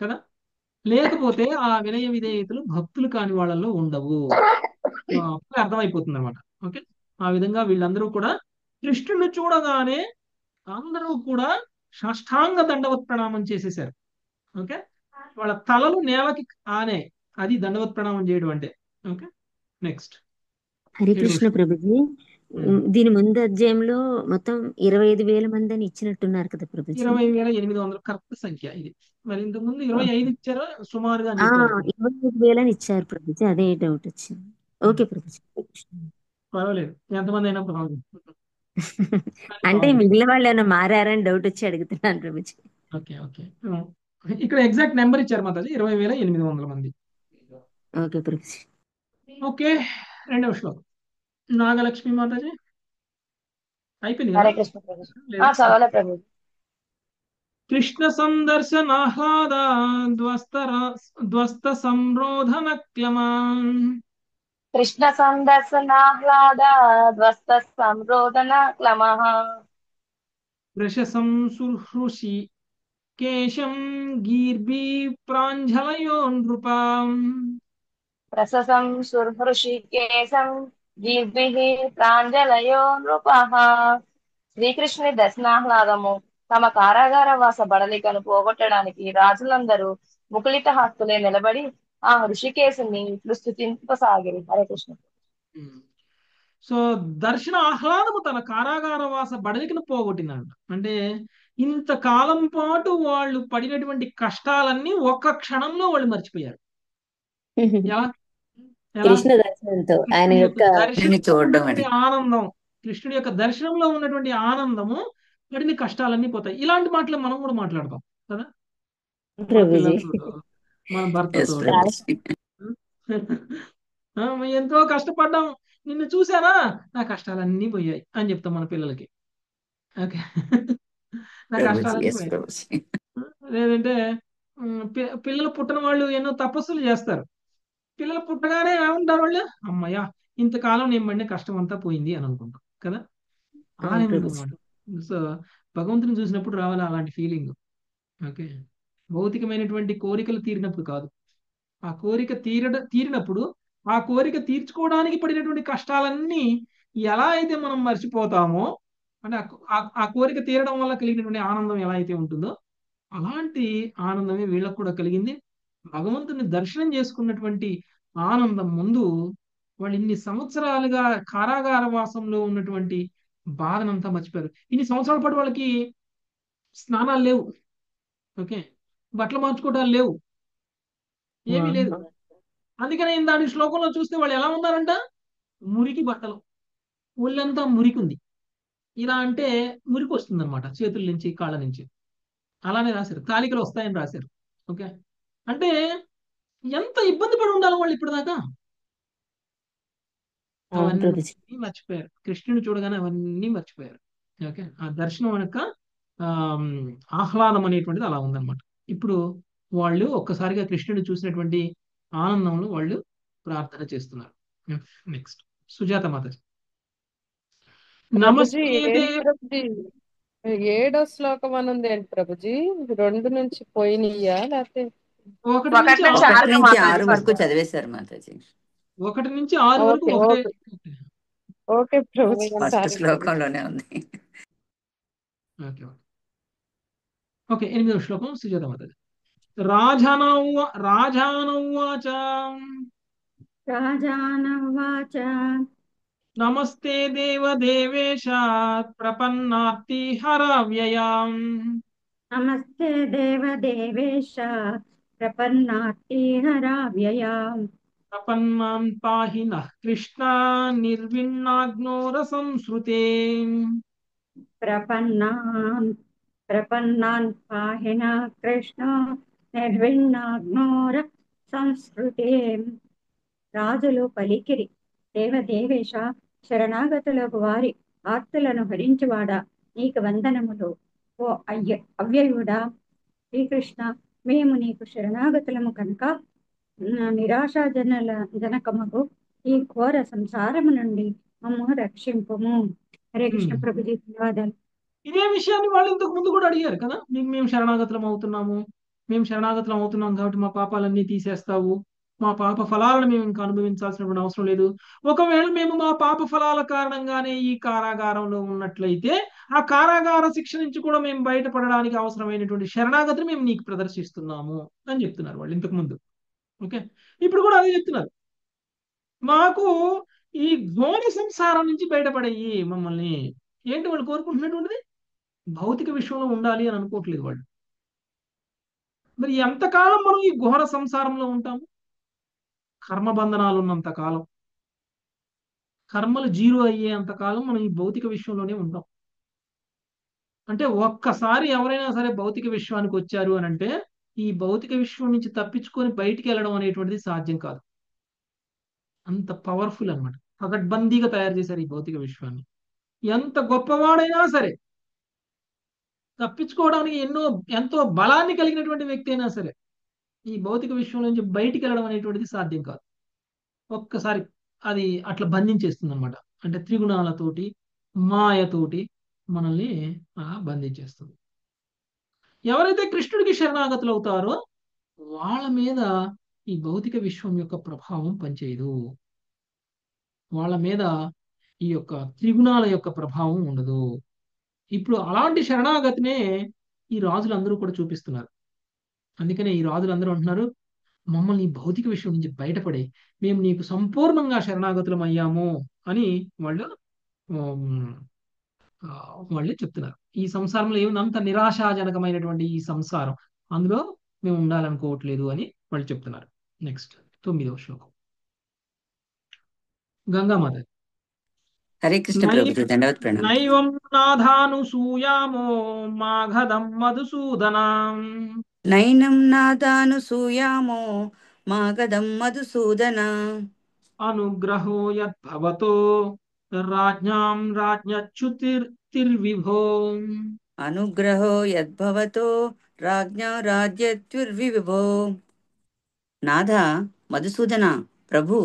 Speaker 1: కదా. లేకపోతే ఆ వినయ విధేయతలు భక్తులు కాని వాళ్ళలో ఉండవు. అప్పుడే అర్థమైపోతుంది అనమాట. ఓకే, ఆ విధంగా వీళ్ళందరూ కూడా కృష్ణుని చూడగానే అందరూ కూడా సాష్టాంగ దండవత్ ప్రణామం చేసేసారు. ఓకే, వాళ్ళ తలలు నేలకి ఆనే, అది దండవత్ ప్రణామం చేయడం అంటే. Okay, next
Speaker 4: Harikrishna Prabhuji. దీని ముందు అధ్యాయంలో మొత్తం 25,000 మంది అని ఇచ్చినట్టున్నారు కదా ప్రభుజీ.
Speaker 1: 20,800 కరెక్ట్ సంఖ్య ఇది. మరి ఇంతకు ముందు 25 ఇచ్చారా సుమారుగా?
Speaker 4: 25,000 అని ఇచ్చారు ప్రభుజీ, అదే డౌట్ వచ్చింది. ఓకే ప్రభుజీ.
Speaker 1: పర్వాలేదు, ఎంతమంది అయినా పర్వాలేదు.
Speaker 4: అంటే మిగిలిన వాళ్ళు ఏమైనా మారారని డౌట్ వచ్చి అడుగుతున్నాను ప్రభుజీ.
Speaker 1: ఓకే ఓకే, ఇక్కడ ఎగ్జాక్ట్ నెంబర్ ఇచ్చారు మాతాజీ, 20,800 మంది.
Speaker 4: ఓకే ప్రభుజీ.
Speaker 1: ఓకే, రెండవ శ్లోకం. నాగలక్ష్మి మాతాజీ అయిపోయింది కదా
Speaker 5: హరే కృష్ణ ప్రభుజీ.
Speaker 1: లేదా?
Speaker 5: చదవలే ప్రభుజీ.
Speaker 1: కృష్ణ సందర్శనాహ్లాద ధ్వస్త సంరోధన క్లమాన్
Speaker 5: కృష్ణ సందర్శనాహ్లాద ధ్వస్త సంరోధన క్లమః
Speaker 1: ప్రశసం సుహృషి కేశం గీర్భి ప్రాంజలయో నృపాం
Speaker 5: ప్రశసం సుహృషికేశం గీర్భిః ప్రాంజలయో నృపః. శ్రీకృష్ణుని దర్శనాహ్లాదము తమ కారాగార వాస బడలికను పోగొట్టడానికి రాజులందరూ ముకుళిత హస్తులే నిలబడి ఆ ఋషికేశుని ఇట్లు స్తుతింపసాగిరి. హరే కృష్ణ.
Speaker 1: సో దర్శన ఆహ్లాదము తన కారాగార వాస బడలికను పోగొట్టిందంట. అంటే ఇంతకాలం పాటు వాళ్ళు పడినటువంటి కష్టాలన్నీ ఒక్క క్షణంలో వాళ్ళు మర్చిపోయారు. ఎలా ఎలా
Speaker 4: కృష్ణ దర్శనంతో ఆయన
Speaker 1: కృష్ణుడి
Speaker 4: యొక్క
Speaker 1: యొక్క దర్శనంలో
Speaker 7: చూడడం
Speaker 1: ఉన్నటువంటి ఆనందం, కృష్ణుడి యొక్క దర్శనంలో ఉన్నటువంటి ఆనందము పడిన కష్టాలన్నీ పోతాయి. ఇలాంటి మాటలు మనం కూడా మాట్లాడతాం కదా, మన
Speaker 4: ప్రభుజీ.
Speaker 1: పిల్లలతో, మన భర్తతో.
Speaker 7: ప్రభుజీ.
Speaker 1: ఎంతో కష్టపడ్డాం, నిన్ను చూసానా నా కష్టాలన్నీ పోయాయి అని చెప్తాం మన పిల్లలకి. ఓకే, నా
Speaker 7: ప్రభుజీ
Speaker 1: కష్టాలన్నీ
Speaker 7: ఎస్
Speaker 1: పోయాయి.
Speaker 7: ప్రభుజీ.
Speaker 1: లేదంటే పిల్లలు పుట్టిన వాళ్ళు ఎన్నో తపస్సులు చేస్తారు. పిల్లలు పుట్టగానే ఏమంటారు వాళ్ళు, అమ్మయ్య ఇంతకాలం నేను పడిన కష్టం అంతా పోయింది అని అనుకుంటాం కదా. ఆనందం అన్నమాట. సో భగవంతుని చూసినప్పుడు రావాలి అలాంటి ఫీలింగ్. ఓకే, భౌతికమైనటువంటి కోరికలు తీరినప్పుడు కాదు, ఆ కోరిక తీరినప్పుడు ఆ కోరిక తీర్చుకోవడానికి పడినటువంటి కష్టాలన్నీ ఎలా అయితే మనం మర్చిపోతామో, అంటే ఆ కోరిక తీరడం వల్ల కలిగినటువంటి ఆనందం ఎలా అయితే ఉంటుందో అలాంటి ఆనందమే వీళ్ళకు కూడా కలిగింది. భగవంతుని దర్శనం చేసుకున్నటువంటి ఆనందం ముందు వాళ్ళు ఇన్ని సంవత్సరాలుగా కారాగార వాసంలో ఉన్నటువంటి బాధనంతా మర్చిపోయారు. ఇన్ని సంవత్సరాల పాటు వాళ్ళకి స్నానాలు లేవు, ఓకే, బట్టలు మార్చుకోవడాలు లేవు, ఏమీ లేదు. అందుకనే దాని శ్లోకంలో చూస్తే వాళ్ళు ఎలా ఉన్నారంట, మురికి బట్టలు, ఒళ్ళంతా మురికి ఉంది. ఇలా అంటే మురికి వస్తుంది అనమాట చేతుల నుంచి కాళ్ళ నుంచి. అలానే రాశారు, తాలికలు వస్తాయని రాశారు. ఓకే, అంటే ఎంత ఇబ్బంది పడి ఉండాలి వాళ్ళు ఇప్పటిదాకా. అవన్నీ మర్చిపోయారు, కృష్ణుని చూడగానే అవన్నీ మర్చిపోయారు. ఓకే, ఆ దర్శనం యొక్క ఆహ్లాదం అనేటువంటిది అలా ఉందన్నమాట. ఇప్పుడు వాళ్ళు ఒక్కసారిగా కృష్ణుని చూసినటువంటి ఆనందంలో వాళ్ళు ప్రార్థన చేస్తున్నారు. నెక్స్ట్ సుజాత మాతాజీ.
Speaker 8: ప్రభుజీ
Speaker 1: నమస్తే
Speaker 8: ఏంటి ప్రభుజీ, 7వ శ్లోకం అని ఉంది ఏంటి ప్రభుజీ? 2 నుంచి పోయినయ్యా లేకపోతే
Speaker 1: 1
Speaker 5: ఒకటి
Speaker 1: నుంచి
Speaker 5: నుంచి
Speaker 7: 1
Speaker 5: 6
Speaker 7: నుంచి
Speaker 5: మాతాజీ
Speaker 7: 6 వరకు చదివేశారు మాతాజీ.
Speaker 1: 1 నుంచి 6 వరకు
Speaker 8: ఓకే
Speaker 1: ఒకటే.
Speaker 8: Okay okay Prabhuji.
Speaker 7: First
Speaker 8: sorry Prabhuji.
Speaker 7: శ్లోకంలోనే ఉంది.
Speaker 1: ఓకే ఓకే, 8వ శ్లోకం సుజాత మాతాజీ. రాజానౌవాచ
Speaker 9: రాజానవాచ
Speaker 1: నమస్తే దేవదేవేశ ప్రపన్నార్తి హరవ్యయాం
Speaker 9: నమస్తే దేవదేవేశ ప్రపన్నార్తిహరావ్యయాం
Speaker 1: ప్రపన్నాం పాహి నః కృష్ణ నిర్విన్నాగ్నోర సంస్ృతే.
Speaker 9: ప్రపన్నాన్ పాహిన కృష్ణ నిర్విన్నాగ్నోర సంస్కృతే. రాజులు పలికిరి, దేవదేవేశ శరణాగతులకు వారి ఆర్తులను హరించువాడా నీకు వందనములు. ఓ అవ్యయుడా శ్రీకృష్ణ, మేము నీకు శరణాగతులము కనుక జనకముకు ఈ ఘోర సంసారము నుండి మమ్ము రక్షింపుము. హరే కృష్ణ ప్రభుజీ, ధన్యవాదాలు.
Speaker 1: ఇదే విషయాన్ని వాళ్ళు ఇంతకు ముందు కూడా అడిగారు కదా, మేము శరణాగతులం అవుతున్నాము, మేము శరణాగతులం అవుతున్నాం కాబట్టి మా పాపాలన్నీ తీసేస్తావు, మా పాప ఫలాలను మేము ఇంకా అనుభవించాల్సినటువంటి అవసరం లేదు. ఒకవేళ మేము మా పాప ఫలాల కారణంగానే ఈ కారాగారంలో ఉన్నట్లయితే ఆ కారాగార శిక్ష నుంచి కూడా మేము బయటపడడానికి అవసరమైనటువంటి శరణాగతిని మేము నీకు ప్రదర్శిస్తున్నాము అని చెప్తున్నారు వాళ్ళు ఇంతకు ముందు. ఓకే, ఇప్పుడు కూడా అదే చెప్తున్నారు, మాకు ఈ ఘోర సంసారం నుంచి బయటపడేయి మమ్మల్ని. ఏంటి వాళ్ళు కోరుకుంటున్నటువంటిది, భౌతిక విషయంలో ఉండాలి అని అనుకోవట్లేదు వాళ్ళు. మరి ఎంతకాలం మనం ఈ ఘోర సంసారంలో ఉంటాము? కర్మబంధనాలు ఉన్నంత కాలం, కర్మలు జీరో అయ్యేంత కాలం మనం ఈ భౌతిక విషయంలోనే ఉంటాం. అంటే ఒక్కసారి ఎవరైనా సరే భౌతిక విశ్వానికి వచ్చారు అని అంటే ఈ భౌతిక విశ్వం నుంచి తప్పించుకొని బయటికి వెళ్ళడం అనేటువంటిది సాధ్యం కాదు. అంత పవర్ఫుల్ అన్నమాట. పకడ్బందీగా తయారు చేశారు ఈ భౌతిక విశ్వాన్ని. ఎంత గొప్పవాడైనా సరే, తప్పించుకోవడానికి ఎంతో బలాన్ని కలిగినటువంటి వ్యక్తి అయినా సరే, ఈ భౌతిక విశ్వం నుంచి బయటికి వెళ్ళడం అనేటువంటిది సాధ్యం కాదు. ఒక్కసారి అది అట్లా బంధించేస్తుంది అనమాట. అంటే త్రిగుణాలతోటి, మాయతోటి మనల్ని బంధించేస్తుంది. ఎవరైతే కృష్ణుడికి శరణాగతులు అవుతారో వాళ్ళ మీద ఈ భౌతిక విశ్వం యొక్క ప్రభావం పనిచేయదు. వాళ్ళ మీద ఈ యొక్క త్రిగుణాల యొక్క ప్రభావం ఉండదు. ఇప్పుడు అలాంటి శరణాగతినే ఈ రాజులందరూ కూడా చూపిస్తున్నారు. అందుకనే ఈ రాజులందరూ అంటున్నారు, మమ్మల్ని ఈ భౌతిక విషయం నుంచి బయటపడే, మేము నీకు సంపూర్ణంగా శరణాగతులం అయ్యాము అని వాళ్ళు వాళ్ళే చెప్తున్నారు. ఈ సంసారంలో ఏముందంత నిరాశాజనకమైనటువంటి ఈ సంసారం, అందులో మేము ఉండాలనుకోవట్లేదు అని వాళ్ళు చెప్తున్నారు. నెక్స్ట్ 9వ శ్లోకం గంగామాత.
Speaker 7: హరే కృష్ణ ప్రభుజీ, దండవత్ ప్రణామం.
Speaker 1: నైవం నాథానుసూయామో మాఘదం మధుసూదనం
Speaker 7: నైనం నాదానుసూయామో మాగధం మధుసూదన
Speaker 1: అనుగ్రహో యద్భవతో రాజ్ఞాం రాజ్ఞచ్యుతిర్విభో.
Speaker 7: అనుగ్రహో యద్భవతో రాజ్ఞా రాజ్యత్యుర్విభో. నాథ మధుసూదన ప్రభు,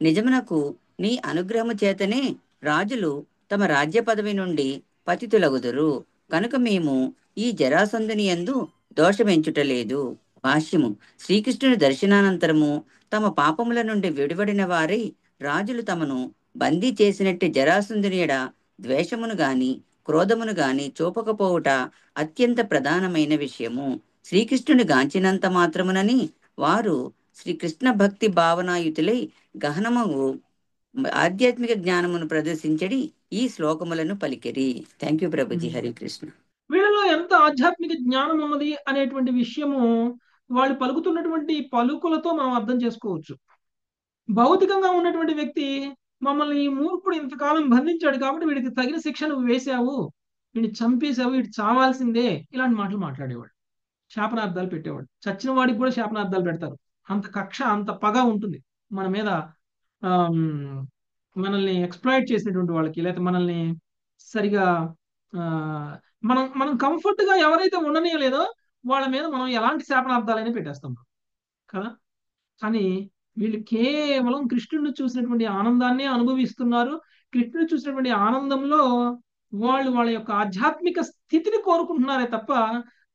Speaker 7: నిజమునకు నీ అనుగ్రహము చేతనే రాజులు తమ రాజ్య పదవి నుండి పతితులగుదురు. కనుక మేము ఈ జరాసంధుని యందు దోషమెంచుటలేదు. భాష్యము. శ్రీకృష్ణుని దర్శనానంతరము తమ పాపముల నుండి విడివడిన వారై రాజులు తమను బందీ చేసినట్టు జరాసంధుని ఎడ ద్వేషమును గాని క్రోధమును గాని చూపకపోవుట అత్యంత ప్రధానమైన విషయము. శ్రీకృష్ణుని గాంచినంత మాత్రమునని వారు శ్రీకృష్ణ భక్తి భావనాయుతులై గహనమగు ఆధ్యాత్మిక జ్ఞానమును ప్రదర్శించడి ఈ శ్లోకములను పలికిరి. Thank you Prabhuji. హరి కృష్ణ.
Speaker 1: వీళ్ళలో ఎంత ఆధ్యాత్మిక జ్ఞానం ఉన్నది అనేటువంటి విషయము వాళ్ళు పలుకుతున్నటువంటి పలుకులతో మనం అర్థం చేసుకోవచ్చు. భౌతికంగా ఉన్నటువంటి వ్యక్తి మమ్మల్ని ఈ మూర్ఖుడు ఇంతకాలం బంధించాడు కాబట్టి వీడికి తగిన శిక్ష నువ్వు వేసావు, వీడిని చంపేశావు, వీడు చావాల్సిందే, ఇలాంటి మాటలు మాట్లాడేవాడు. శాపనార్థాలు పెట్టేవాడు. చచ్చిన వాడికి కూడా శాపనార్థాలు పెడతారు. అంత కక్ష, అంత పగ ఉంటుంది మన మీద. మనల్ని ఎక్స్ప్లాయిట్ చేసినటువంటి వాళ్ళకి, లేకపోతే మనల్ని సరిగా మనం కంఫర్ట్ గా ఎవరైతే ఉండనియలేదో వాళ్ళ మీద మనం ఎలాంటి శాపనార్థాలైనా పెట్టేస్తాం కదా. కానీ వీళ్ళు కేవలం కృష్ణుడిని చూసినటువంటి ఆనందాన్ని అనుభవిస్తున్నారు. కృష్ణుడిని చూసినటువంటి ఆనందంలో వాళ్ళ యొక్క ఆధ్యాత్మిక స్థితిని కోరుకుంటున్నారే తప్ప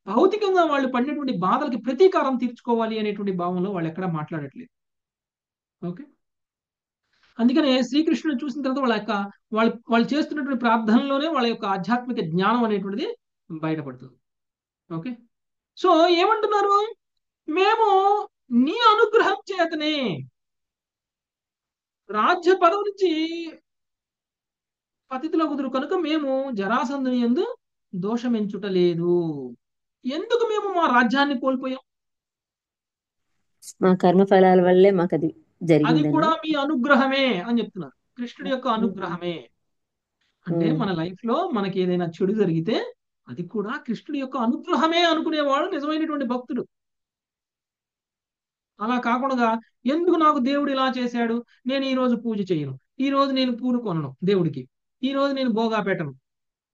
Speaker 1: భౌతికంగా వాళ్ళు పడినటువంటి బాధలకి ప్రతీకారం తీర్చుకోవాలి అనేటువంటి భావంలో వాళ్ళు ఎక్కడా మాట్లాడట్లేదు. ఓకే, అందుకనే శ్రీకృష్ణుని చూసిన తర్వాత వాళ్ళు చేస్తున్నటువంటి ప్రార్థనలోనే వాళ్ళ యొక్క ఆధ్యాత్మిక జ్ఞానం అనేటువంటిది బయటపడుతుంది. ఓకే, సో ఏమంటున్నారు, మేము నీ అనుగ్రహం చేతనే రాజ్య పదవి నుంచి పతితుల కుదురు కనుక మేము జరాసంధుని యందు దోషమెంచుటలేదు. ఎందుకు మేము మా రాజ్యాన్ని కోల్పోయాం?
Speaker 4: మా కర్మ ఫలాల వల్లే మాకు అది
Speaker 1: అది
Speaker 4: జరిగిందని.
Speaker 1: కూడా మీ అనుగ్రహమే అని చెప్తున్నారు. కృష్ణుడి యొక్క అనుగ్రహమే అంటే మన లైఫ్ లో మనకి ఏదైనా చెడు జరిగితే అది కూడా కృష్ణుడి యొక్క అనుగ్రహమే అనుకునేవాడు నిజమైనటువంటి భక్తుడు. అలా కాకుండా ఎందుకు నాకు దేవుడు ఇలా చేశాడు, నేను ఈ రోజు పూజ చేయను, ఈ రోజు నేను పూలు కొనను దేవుడికి, ఈ రోజు నేను భోగా పెట్టను,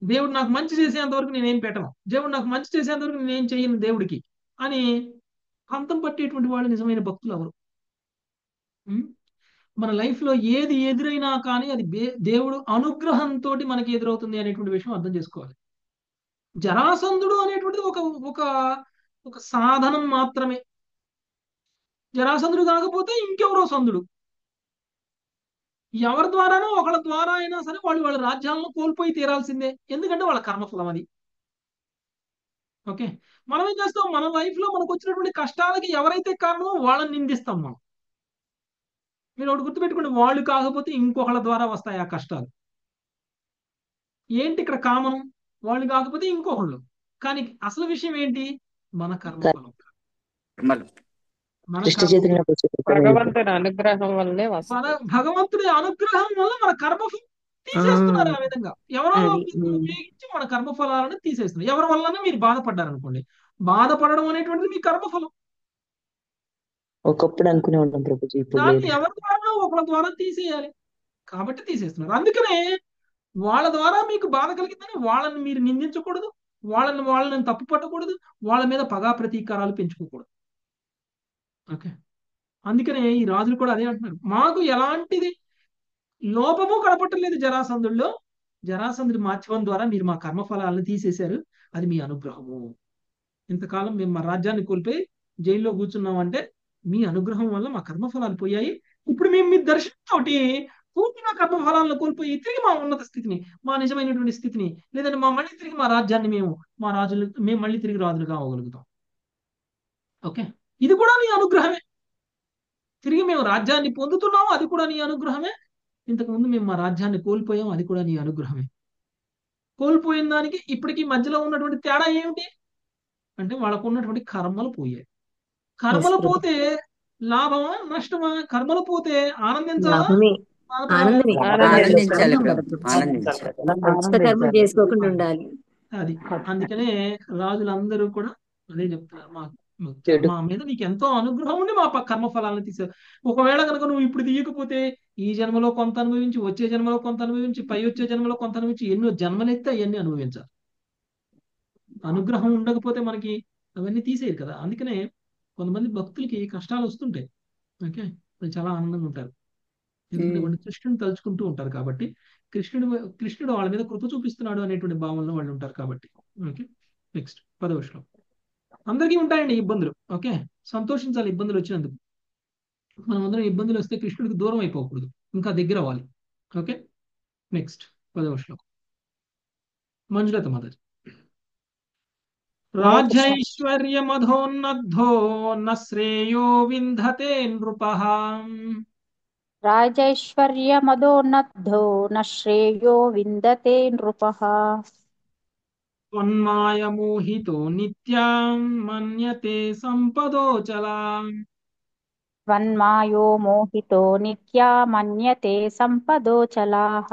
Speaker 1: దేవుడు నాకు మంచి చేసేంత వరకు నేనేం పెట్టను, దేవుడు నాకు మంచి చేసేంత వరకు నేనేం చేయను దేవుడికి అని పంతం పట్టేటువంటి వాళ్ళు నిజమైన భక్తులు ఎవరు? మన లైఫ్ లో ఏది ఎదురైనా కానీ అది దేవుడు అనుగ్రహంతో మనకి ఎదురవుతుంది అనేటువంటి విషయం అర్థం చేసుకోవాలి. జరాసంధుడు అనేటువంటిది ఒక ఒక ఒక సాధనం మాత్రమే. జరాసంధుడు కాకపోతే ఇంకెవరో సంధుడు, ఎవరి ద్వారానో ఒకళ్ళ ద్వారా అయినా సరే వాళ్ళ రాజ్యాలను కోల్పోయి తీరాల్సిందే, ఎందుకంటే వాళ్ళ కర్మఫలం అది. ఓకే, మనం ఏం చేస్తాం, మన లైఫ్ లో మనకు వచ్చినటువంటి కష్టాలకి ఎవరైతే కారణమో వాళ్ళని నిందిస్తాం మనం. మీరు ఒకటి గుర్తుపెట్టుకోండి, వాళ్ళు కాకపోతే ఇంకొకళ్ళ ద్వారా వస్తాయి ఆ కష్టాలు. ఏంటి ఇక్కడ కామనం, వాళ్ళు కాకపోతే ఇంకొకళ్ళు, కానీ అసలు విషయం ఏంటి, మన కర్మఫలం. మన
Speaker 8: భగవంతుడి అనుగ్రహం వల్లే వస్తుంది.
Speaker 1: భగవంతుడి అనుగ్రహం వల్ల మన కర్మఫలం తీసేస్తున్నారు. ఆ విధంగా ఎవరో ఉపయోగించి మన కర్మఫలాలను తీసేస్తున్నారు. ఎవరి వల్లనే మీరు బాధపడ్డారు అనుకోండి, బాధపడడం అనేటువంటిది మీ కర్మఫలం.
Speaker 2: ఒకప్పుడు అనుకునే ఉన్నాం ప్రభుజీ, ఇప్పుడు
Speaker 1: దాన్ని
Speaker 2: లేదు.
Speaker 1: ఎవరి ద్వారా ఒకళ్ళ ద్వారా తీసేయాలి. కాబట్టి తీసేస్తున్నారు. అందుకనే వాళ్ళ ద్వారా మీకు బాధ కలిగిందని వాళ్ళని మీరు నిందించకూడదు, వాళ్ళని తప్పు పట్టకూడదు, వాళ్ళ మీద పగా ప్రతీకారాలు పెంచుకోకూడదు. ఓకే. అందుకనే ఈ రాజులు కూడా అదే అంటున్నారు, మాకు ఎలాంటిది లోపము కనపట్టలేదు జరాసంధుల్లో. జరాసంధుడి మాధ్యమం ద్వారా మీరు మా కర్మఫలాలను తీసేశారు, అది మీ అనుగ్రహము. ఇంతకాలం మేము మా రాజ్యాన్ని కోల్పోయి జైల్లో కూర్చున్నామంటే మీ అనుగ్రహం వల్ల మా కర్మఫలాలు పోయాయి. ఇప్పుడు మేము మీ దర్శనంతో పూర్తిగా కర్మఫలాలను కోల్పోయి తిరిగి మా ఉన్నత స్థితిని, మా నిజమైనటువంటి స్థితిని, లేదంటే మళ్ళీ తిరిగి మా రాజ్యాన్ని మేము మళ్ళీ తిరిగి రాజులుగా అవ్వగలుగుతాం. ఓకే. ఇది కూడా నీ అనుగ్రహమే. తిరిగి మేము రాజ్యాన్ని పొందుతున్నాము, అది కూడా నీ అనుగ్రహమే. ఇంతకుముందు మేము మా రాజ్యాన్ని కోల్పోయాం, అది కూడా నీ అనుగ్రహమే. కోల్పోయిన దానికి ఇప్పటికీ మధ్యలో ఉన్నటువంటి తేడా ఏమిటి అంటే వాళ్ళకు ఉన్నటువంటి కర్మలు పోయాయి. కర్మలు పోతే లాభమా నష్టమా? కర్మలు పోతే ఆనందించాలా
Speaker 4: లాభమే,
Speaker 1: బాధపడాలా?
Speaker 4: ఆనందమే.
Speaker 7: ఆనందించాలి
Speaker 4: కర్మ
Speaker 7: ప్రభు, ఆనందించాలి.
Speaker 4: కొత్త కర్మ చేసుకోకుండా ఉండాలి.
Speaker 1: అది అందుకనే రాజులందరూ కూడా అదే చెప్తున్నారు, మా మీద నీకు ఎంతో అనుగ్రహం ఉండి మా కర్మఫలాలను తీసావు. ఒకవేళ కనుక నువ్వు ఇప్పుడు తీయకపోతే ఈ జన్మలో కొంత అనుభవించి, వచ్చే జన్మలో కొంత అనుభవించి, పై వచ్చే జన్మలో కొంత అనుభవించి, ఎన్నో జన్మలెత్తే అవన్నీ అనుభవించాలి. అనుగ్రహం ఉండకపోతే మనకి అవన్నీ తీసేయరు కదా. అందుకనే కొంతమంది భక్తులకి కష్టాలు వస్తుంటాయి. ఓకే. వాళ్ళు చాలా ఆనందంగా ఉంటారు, ఎందుకంటే వాళ్ళు కృష్ణుని తలుచుకుంటూ ఉంటారు కాబట్టి. కృష్ణుడు వాళ్ళ మీద కృప చూపిస్తున్నాడు అనేటువంటి భావనలో వాళ్ళు ఉంటారు కాబట్టి. ఓకే. నెక్స్ట్ 10వ శ్లోకం. అందరికీ ఉంటాయండి ఇబ్బందులు. ఓకే. సంతోషించాలి ఇబ్బందులు వచ్చినందుకు. మనం అందరం ఇబ్బందులు వస్తే కృష్ణుడికి దూరం అయిపోకూడదు, ఇంకా దగ్గర అవ్వాలి. ఓకే. నెక్స్ట్ 10వ శ్లోకం. మంజులత మాతాజీ. రాజ్యైశ్వర్యమధోన్నద్ధో న శ్రేయో వింధతే నృపః
Speaker 10: రాజైశ్వర్యమదోన్నద్ధో న శ్రేయో విందతే నృపః
Speaker 1: త్వన్మాయమోహితో నిత్యాం మన్యతే సంపదోచలాం.
Speaker 10: వన్మాయో మోహితో నిత్యా మన్యతే సంపదోచలాః.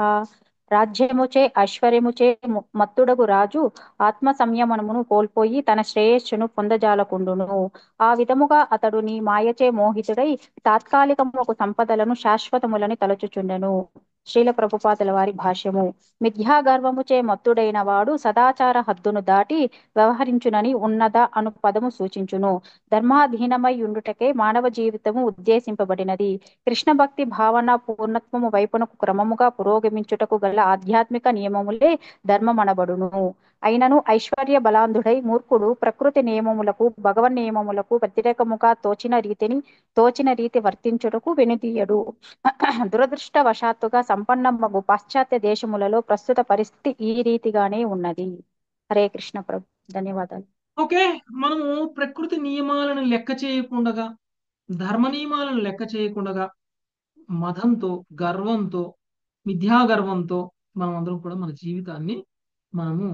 Speaker 10: రాజ్యముచే ఐశ్వర్యముచే మత్తుడగు రాజు ఆత్మ సంయమనమును కోల్పోయి తన శ్రేయస్సును పొందజాలకుండును. ఆ విధముగా అతడు నీ మాయచే మోహితుడై తాత్కాలికముకు సంపదలను శాశ్వతములని తలచుచుండెను. శ్రీల ప్రభుపాదుల వారి భాష్యము. మిథ్యాగర్వముచే మత్తుడైన వాడు సదాచార హద్దును దాటి వ్యవహరించునని ఉన్నద అను పదము సూచించును. ధర్మాధీనమై ఉండుటకే మానవ జీవితము ఉద్దేశింపబడినది. కృష్ణ భక్తి భావన పూర్ణత్వము వైపునకు క్రమముగా పురోగమించుటకు గల ఆధ్యాత్మిక నియమములే ధర్మమనబడును. అయినను ఐశ్వర్య బలాంధుడై మూర్ఖుడు ప్రకృతి నియమములకు భగవన్ నియమములకు వ్యతిరేకముగా తోచిన రీతి వర్తించుటకు వెనుదీయడు. దురదృష్టవశాత్తుగా సంపన్నమగు పాశ్చాత్య దేశములలో ప్రస్తుత పరిస్థితి ఈ రీతిగానే ఉన్నది. హరే కృష్ణ ప్రభు. ధన్యవాదాలు.
Speaker 1: ఓకే. మనము ప్రకృతి నియమాలను లెక్క చేయకుండా, ధర్మ నియమాలను లెక్క చేయకుండా, మదంతో, గర్వంతో, మిథ్యాగర్వంతో మనం అందరం కూడా మన జీవితాన్ని మనము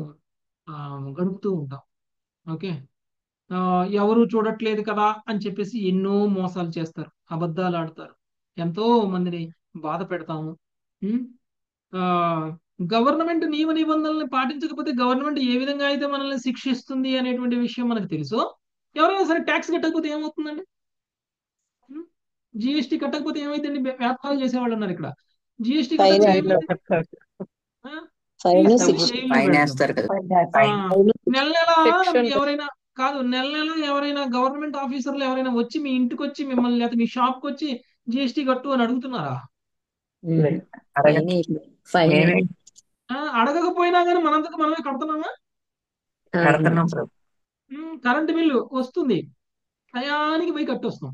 Speaker 1: గడుపుతూ ఉంటాం. ఓకే. ఎవరు చూడట్లేదు కదా అని చెప్పేసి ఎన్నో మోసాలు చేస్తారు, అబద్ధాలు ఆడతారు, ఎంతో మందిని బాధ పెడతాము. గవర్నమెంట్ నియమ నిబంధనల్ని పాటించకపోతే గవర్నమెంట్ ఏ విధంగా అయితే మనల్ని శిక్షిస్తుంది అనేటువంటి విషయం మనకు తెలుసు. ఎవరైనా సరే ట్యాక్స్ కట్టకపోతే ఏమవుతుందండి? జిఎస్టీ కట్టకపోతే ఏమైందండి? వ్యాపారాలు చేసేవాళ్ళు ఉన్నారు ఇక్కడ. జిఎస్టీ కట్టకపోతే ఏమైంది? నెల ఎవరైనా కాదు, నెల ఎవరైనా గవర్నమెంట్ ఆఫీసర్లు ఎవరైనా వచ్చి మీ ఇంటికి వచ్చి మిమ్మల్ని లేదా మీ షాప్ కి వచ్చి జిఎస్టీ కట్టు అని అడుగుతున్నారా? అడగకపోయినా కానీ మనంతకు మనమే కడుతున్నామా? కరెంటు బిల్లు వస్తుంది, టయానికి పోయి కట్టొస్తాం.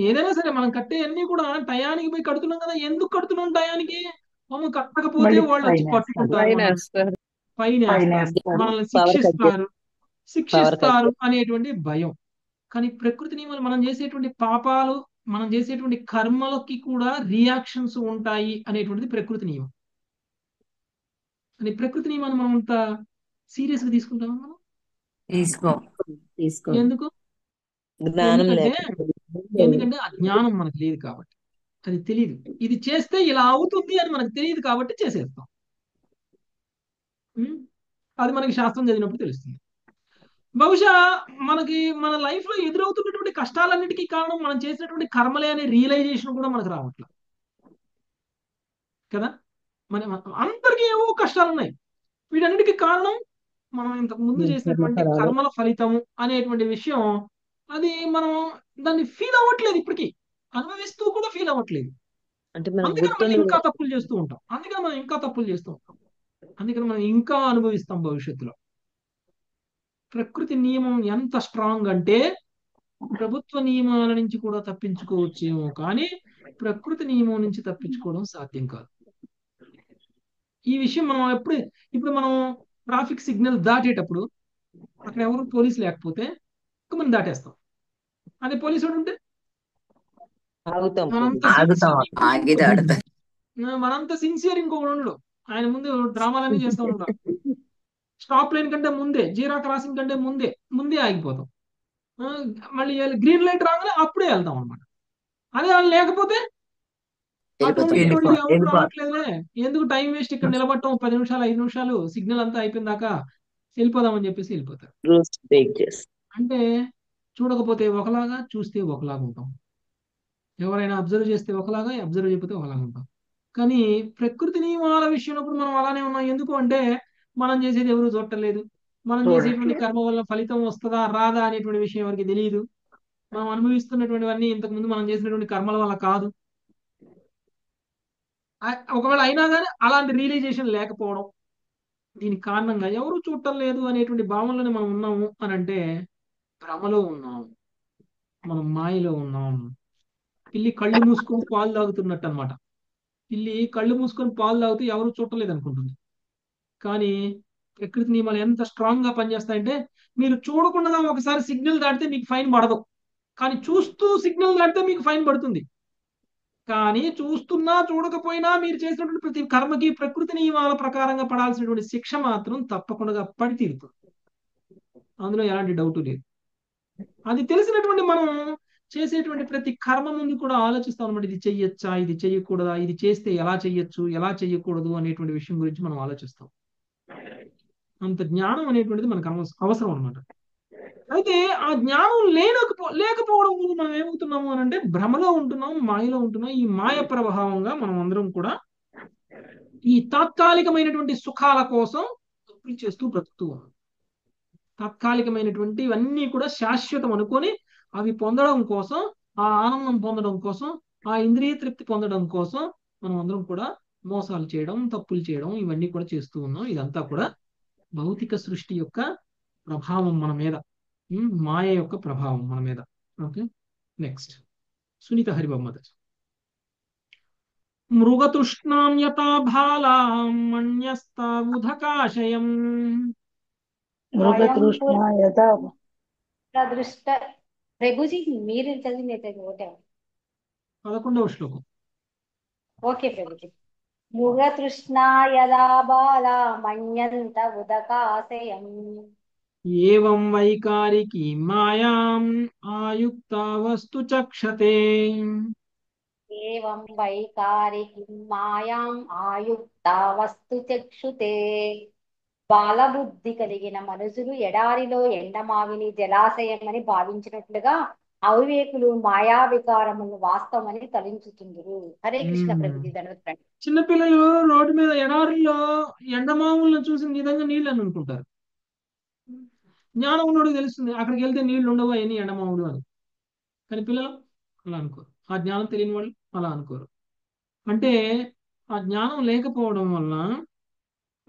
Speaker 1: ఏదైనా సరే మనం కట్టే అన్ని కూడా టయానికి పోయి కడుతున్నాం కదా. ఎందుకు కడుతున్నాం టయానికి? కట్టకపోతే వాళ్ళు వచ్చి పట్టుకుంటారు, ఫైన్ వేస్తారు, మనల్ని శిక్షిస్తారు అనేటువంటి భయం. కానీ ప్రకృతి నియమాలు, మనం చేసేటువంటి పాపాలు, మనం చేసేటువంటి కర్మలకి కూడా రియాక్షన్స్ ఉంటాయి అనేటువంటిది ప్రకృతి నియమం. అని ప్రకృతి నియమాన్ని మనం అంత సీరియస్ గా తీసుకుంటామా? మనం ఎందుకు? ఎందుకంటే ఆ జ్ఞానం మనకు లేదు కాబట్టి. అది తెలియదు, ఇది చేస్తే ఇలా అవుతుంది అని మనకు తెలియదు కాబట్టి చేసేస్తాం. అది మనకి శాస్త్రం చదివినప్పుడు తెలుస్తుంది. బహుశా మనకి మన లైఫ్ లో ఎదురవుతున్నటువంటి కష్టాలన్నిటికీ కారణం మనం చేసినటువంటి కర్మలే అనే రియలైజేషన్ కూడా మనకు రావట్లేదు కదా. మన అందరికీ ఏవో కష్టాలు ఉన్నాయి. వీటన్నిటికీ కారణం మనం ఇంతకు ముందు చేసినటువంటి
Speaker 2: కర్మఫలాలు.
Speaker 1: కర్మల ఫలితము అనేటువంటి విషయం. అది మనం దాన్ని ఫీల్ అవ్వట్లేదు, ఇప్పటికీ అనుభవిస్తూ కూడా ఫీల్ అవ్వట్లేదు.
Speaker 2: అంటే మనం
Speaker 1: అందుకని మళ్ళీ
Speaker 2: గుర్తుండదు
Speaker 1: ఇంకా తప్పులు చేస్తూ ఉంటాం. అందుకని మనం ఇంకా తప్పులు చేస్తూ ఉంటాం. అందుకని మనం ఇంకా అనుభవిస్తాం భవిష్యత్తులో. ప్రకృతి నియమం ఎంత స్ట్రాంగ్ అంటే ప్రభుత్వ నియమాల నుంచి కూడా తప్పించుకోవచ్చేమో, కానీ ప్రకృతి నియమం నుంచి తప్పించుకోవడం సాధ్యం కాదు. ఈ విషయం మనం ఇప్పుడు మనం ట్రాఫిక్ సిగ్నల్ దాటేటప్పుడు అక్కడ ఎవరు పోలీసు లేకపోతే మనం దాటేస్తాం. అదే పోలీసు వాడు ఉంటే
Speaker 2: ఆగుతాం.
Speaker 1: మనంత
Speaker 7: ఆగుతాం, ఆగి దాడతాం.
Speaker 1: మనంత సిన్సియర్ ఇంకొకడు ఉండడు. ఆయన ముందు డ్రామాలన్నీ చేస్తూ ఉంటాం. స్టాప్ లైన్ కంటే ముందే, జీరా క్రాసింగ్ కంటే ముందే ఆగిపోతాం. ఆ, మళ్ళీ గ్రీన్ లైట్ రాగానే అప్పుడే వెళ్తాం అనమాట. అదే వాళ్ళు లేకపోతే అటువంటి ఇటువంటి ఎవరు రావట్లేదే, ఎందుకు టైం వేస్ట్ ఇక్కడ నిలబడటం 10 నిమిషాలు 5 నిమిషాలు సిగ్నల్ అంతా అయిపోయిన దాకా వెళ్ళిపోదామని చెప్పేసి వెళ్ళిపోతారు. అంటే చూడకపోతే ఒకలాగా, చూస్తే ఒకలాగా ఉంటాం. ఎవరైనా అబ్జర్వ్ చేస్తే ఒకలాగా, అబ్జర్వ్ చేయకపోతే ఒకలాగా ఉంటాం. కానీ ప్రకృతి నియమాల విషయంలో మనం అలానే ఉన్నాం. ఎందుకు అంటే మనం చేసేది ఎవరు చూడటలేదు. మనం చేసేటువంటి కర్మ వల్ల ఫలితం వస్తుందా రాదా అనేటువంటి విషయం ఎవరికి తెలియదు. మనం అనుభవిస్తున్నటువంటివన్నీ ఇంతకు ముందు మనం చేసినటువంటి కర్మల వల్ల కాదు. ఒకవేళ అయినా కానీ అలాంటి రియలైజేషన్ లేకపోవడం, దీనికి కారణంగా ఎవరు చూడటం లేదు అనేటువంటి భావనలోనే మనం ఉన్నాము అని అంటే భ్రమలో ఉన్నాం, మనం మాయలో ఉన్నాం. పిల్లి కళ్ళు మూసుకొని పాలు తాగుతున్నట్టు అనమాట. పిల్లి కళ్ళు మూసుకొని పాలు తాగుతూ ఎవరు చూడలేదు అనుకుంటుంది. కానీ ప్రకృతి నియమాలు ఎంత స్ట్రాంగ్ గా పనిచేస్తాయంటే మీరు చూడకుండా ఒకసారి సిగ్నల్ దాటితే మీకు ఫైన్ పడదు, కానీ చూస్తూ సిగ్నల్ దాటితే మీకు ఫైన్ పడుతుంది. కానీ చూస్తున్నా చూడకపోయినా మీరు చేసినటువంటి ప్రతి కర్మకి ప్రకృతి నియమాల ప్రకారంగా పడాల్సినటువంటి శిక్ష మాత్రం తప్పకుండా పడి తీరుతుంది. అందులో ఎలాంటి డౌట్ లేదు. అది తెలిసినటువంటి మనం చేసేటువంటి ప్రతి కర్మ ముందు కూడా ఆలోచిస్తాం అనమాట. ఇది చెయ్యొచ్చా, ఇది చెయ్యకూడదా, ఇది చేస్తే ఎలా చెయ్యొచ్చు, ఎలా చెయ్యకూడదు అనేటువంటి విషయం గురించి మనం ఆలోచిస్తాం. అంత జ్ఞానం అనేటువంటిది మనకు అవసరం అనమాట. అయితే ఆ జ్ఞానం లేకపోవడం వల్ల మనం ఏమవుతున్నాము అని అంటే భ్రమలో ఉంటున్నాం, మాయలో ఉంటున్నాం. ఈ మాయ ప్రభావంగా మనం అందరం కూడా ఈ తాత్కాలికమైనటువంటి సుఖాల కోసం తప్పులు చేస్తూ బ్రతుకుతూ ఉన్నాం. తాత్కాలికమైనటువంటి ఇవన్నీ కూడా శాశ్వతం అనుకొని అవి పొందడం కోసం, ఆ ఆనందం పొందడం కోసం, ఆ ఇంద్రియ తృప్తి పొందడం కోసం మనం అందరం కూడా మోసాలు చేయడం, తప్పులు చేయడం, ఇవన్నీ కూడా చేస్తూ ఉన్నాం. ఇదంతా కూడా భౌతిక సృష్టి యొక్క ప్రభావం మన మీద, మాయ యొక్క ప్రభావం మన మీద. ఓకే, నెక్స్ట్ సునీత హరిబొమ్మద. మృగతృష్ణాం యథా భాలాం మన్యస్తావుధకాశయం.
Speaker 11: దృష్ట ప్రభుజీ మీరు చదివినట్టు ఒకటే.
Speaker 1: 11వ శ్లోకం.
Speaker 11: ఓకే ప్రభుజీ. మృగతృష్ణా యదా బాలా మన్యంత ఉదకాశయం.
Speaker 1: ఏవం వైకారికి మాయాం ఆయుక్త వస్తు చక్షతే.
Speaker 11: ఏవం వైకారికి మాయాం ఆయుక్త వస్తు చక్షుతే. బాలబుద్ధి కలిగిన మనుషులు ఎడారిలో ఎండమావిని జలాశయమని భావించినట్లుగా అవివేకులు మాయా వికారమును వాస్తవమని తలించుతుందరు. హరే కృష్ణ ప్రభుజీ. ధన్యవాదాలు.
Speaker 1: చిన్నపిల్లలు రోడ్డు మీద ఎడారిలో ఎండమావులను చూసిన విధంగా నీళ్ళు అని అనుకుంటారు. జ్ఞానం ఉన్నోడికి తెలుస్తుంది అక్కడికి వెళ్తే నీళ్లు ఉండవు, అవన్నీ ఎండమావులు అని. కానీ పిల్లలు అలా అనుకోరు. ఆ జ్ఞానం తెలియని వాళ్ళు అలా అనుకోరు. అంటే ఆ జ్ఞానం లేకపోవడం వల్ల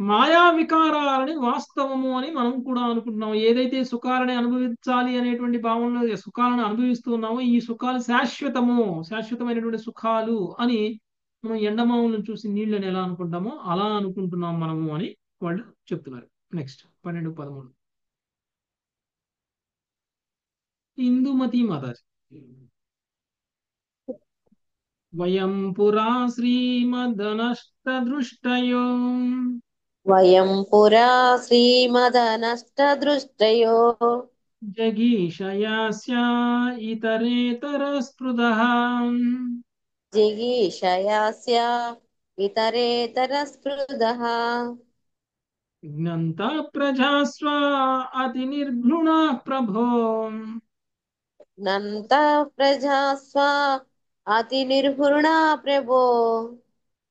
Speaker 1: మాయా వికారాలని వాస్తవము అని మనం కూడా అనుకుంటున్నాం. ఏదైతే సుఖాలని అనుభవించాలి అనేటువంటి భావనలో సుఖాలను అనుభవిస్తున్నామో ఈ సుఖాలు శాశ్వతమైనటువంటి సుఖాలు అని మనం ఎండమావులను చూసి నీళ్ళని ఎలా అనుకుంటామో అలా అనుకుంటున్నాం మనము అని వాళ్ళు చెప్తున్నారు. నెక్స్ట్ 12, 13. ఇందుమతి మాతాజీ. వయం పురా శ్రీమదనష్టదృష్టయో
Speaker 12: వయం పురా శ్రీమదనష్టదృష్టయో
Speaker 1: జగీషయాస్య ఇతరేతర స్పృదః.
Speaker 12: జిగీషయాస్య ఇతరేతర స్పృదః.
Speaker 1: జ్ఞంత ప్రజాస్వ అతి నిర్ఘృణా ప్రభో
Speaker 12: నంత ప్రజాస్వ అతి నిర్హుణా ప్రభో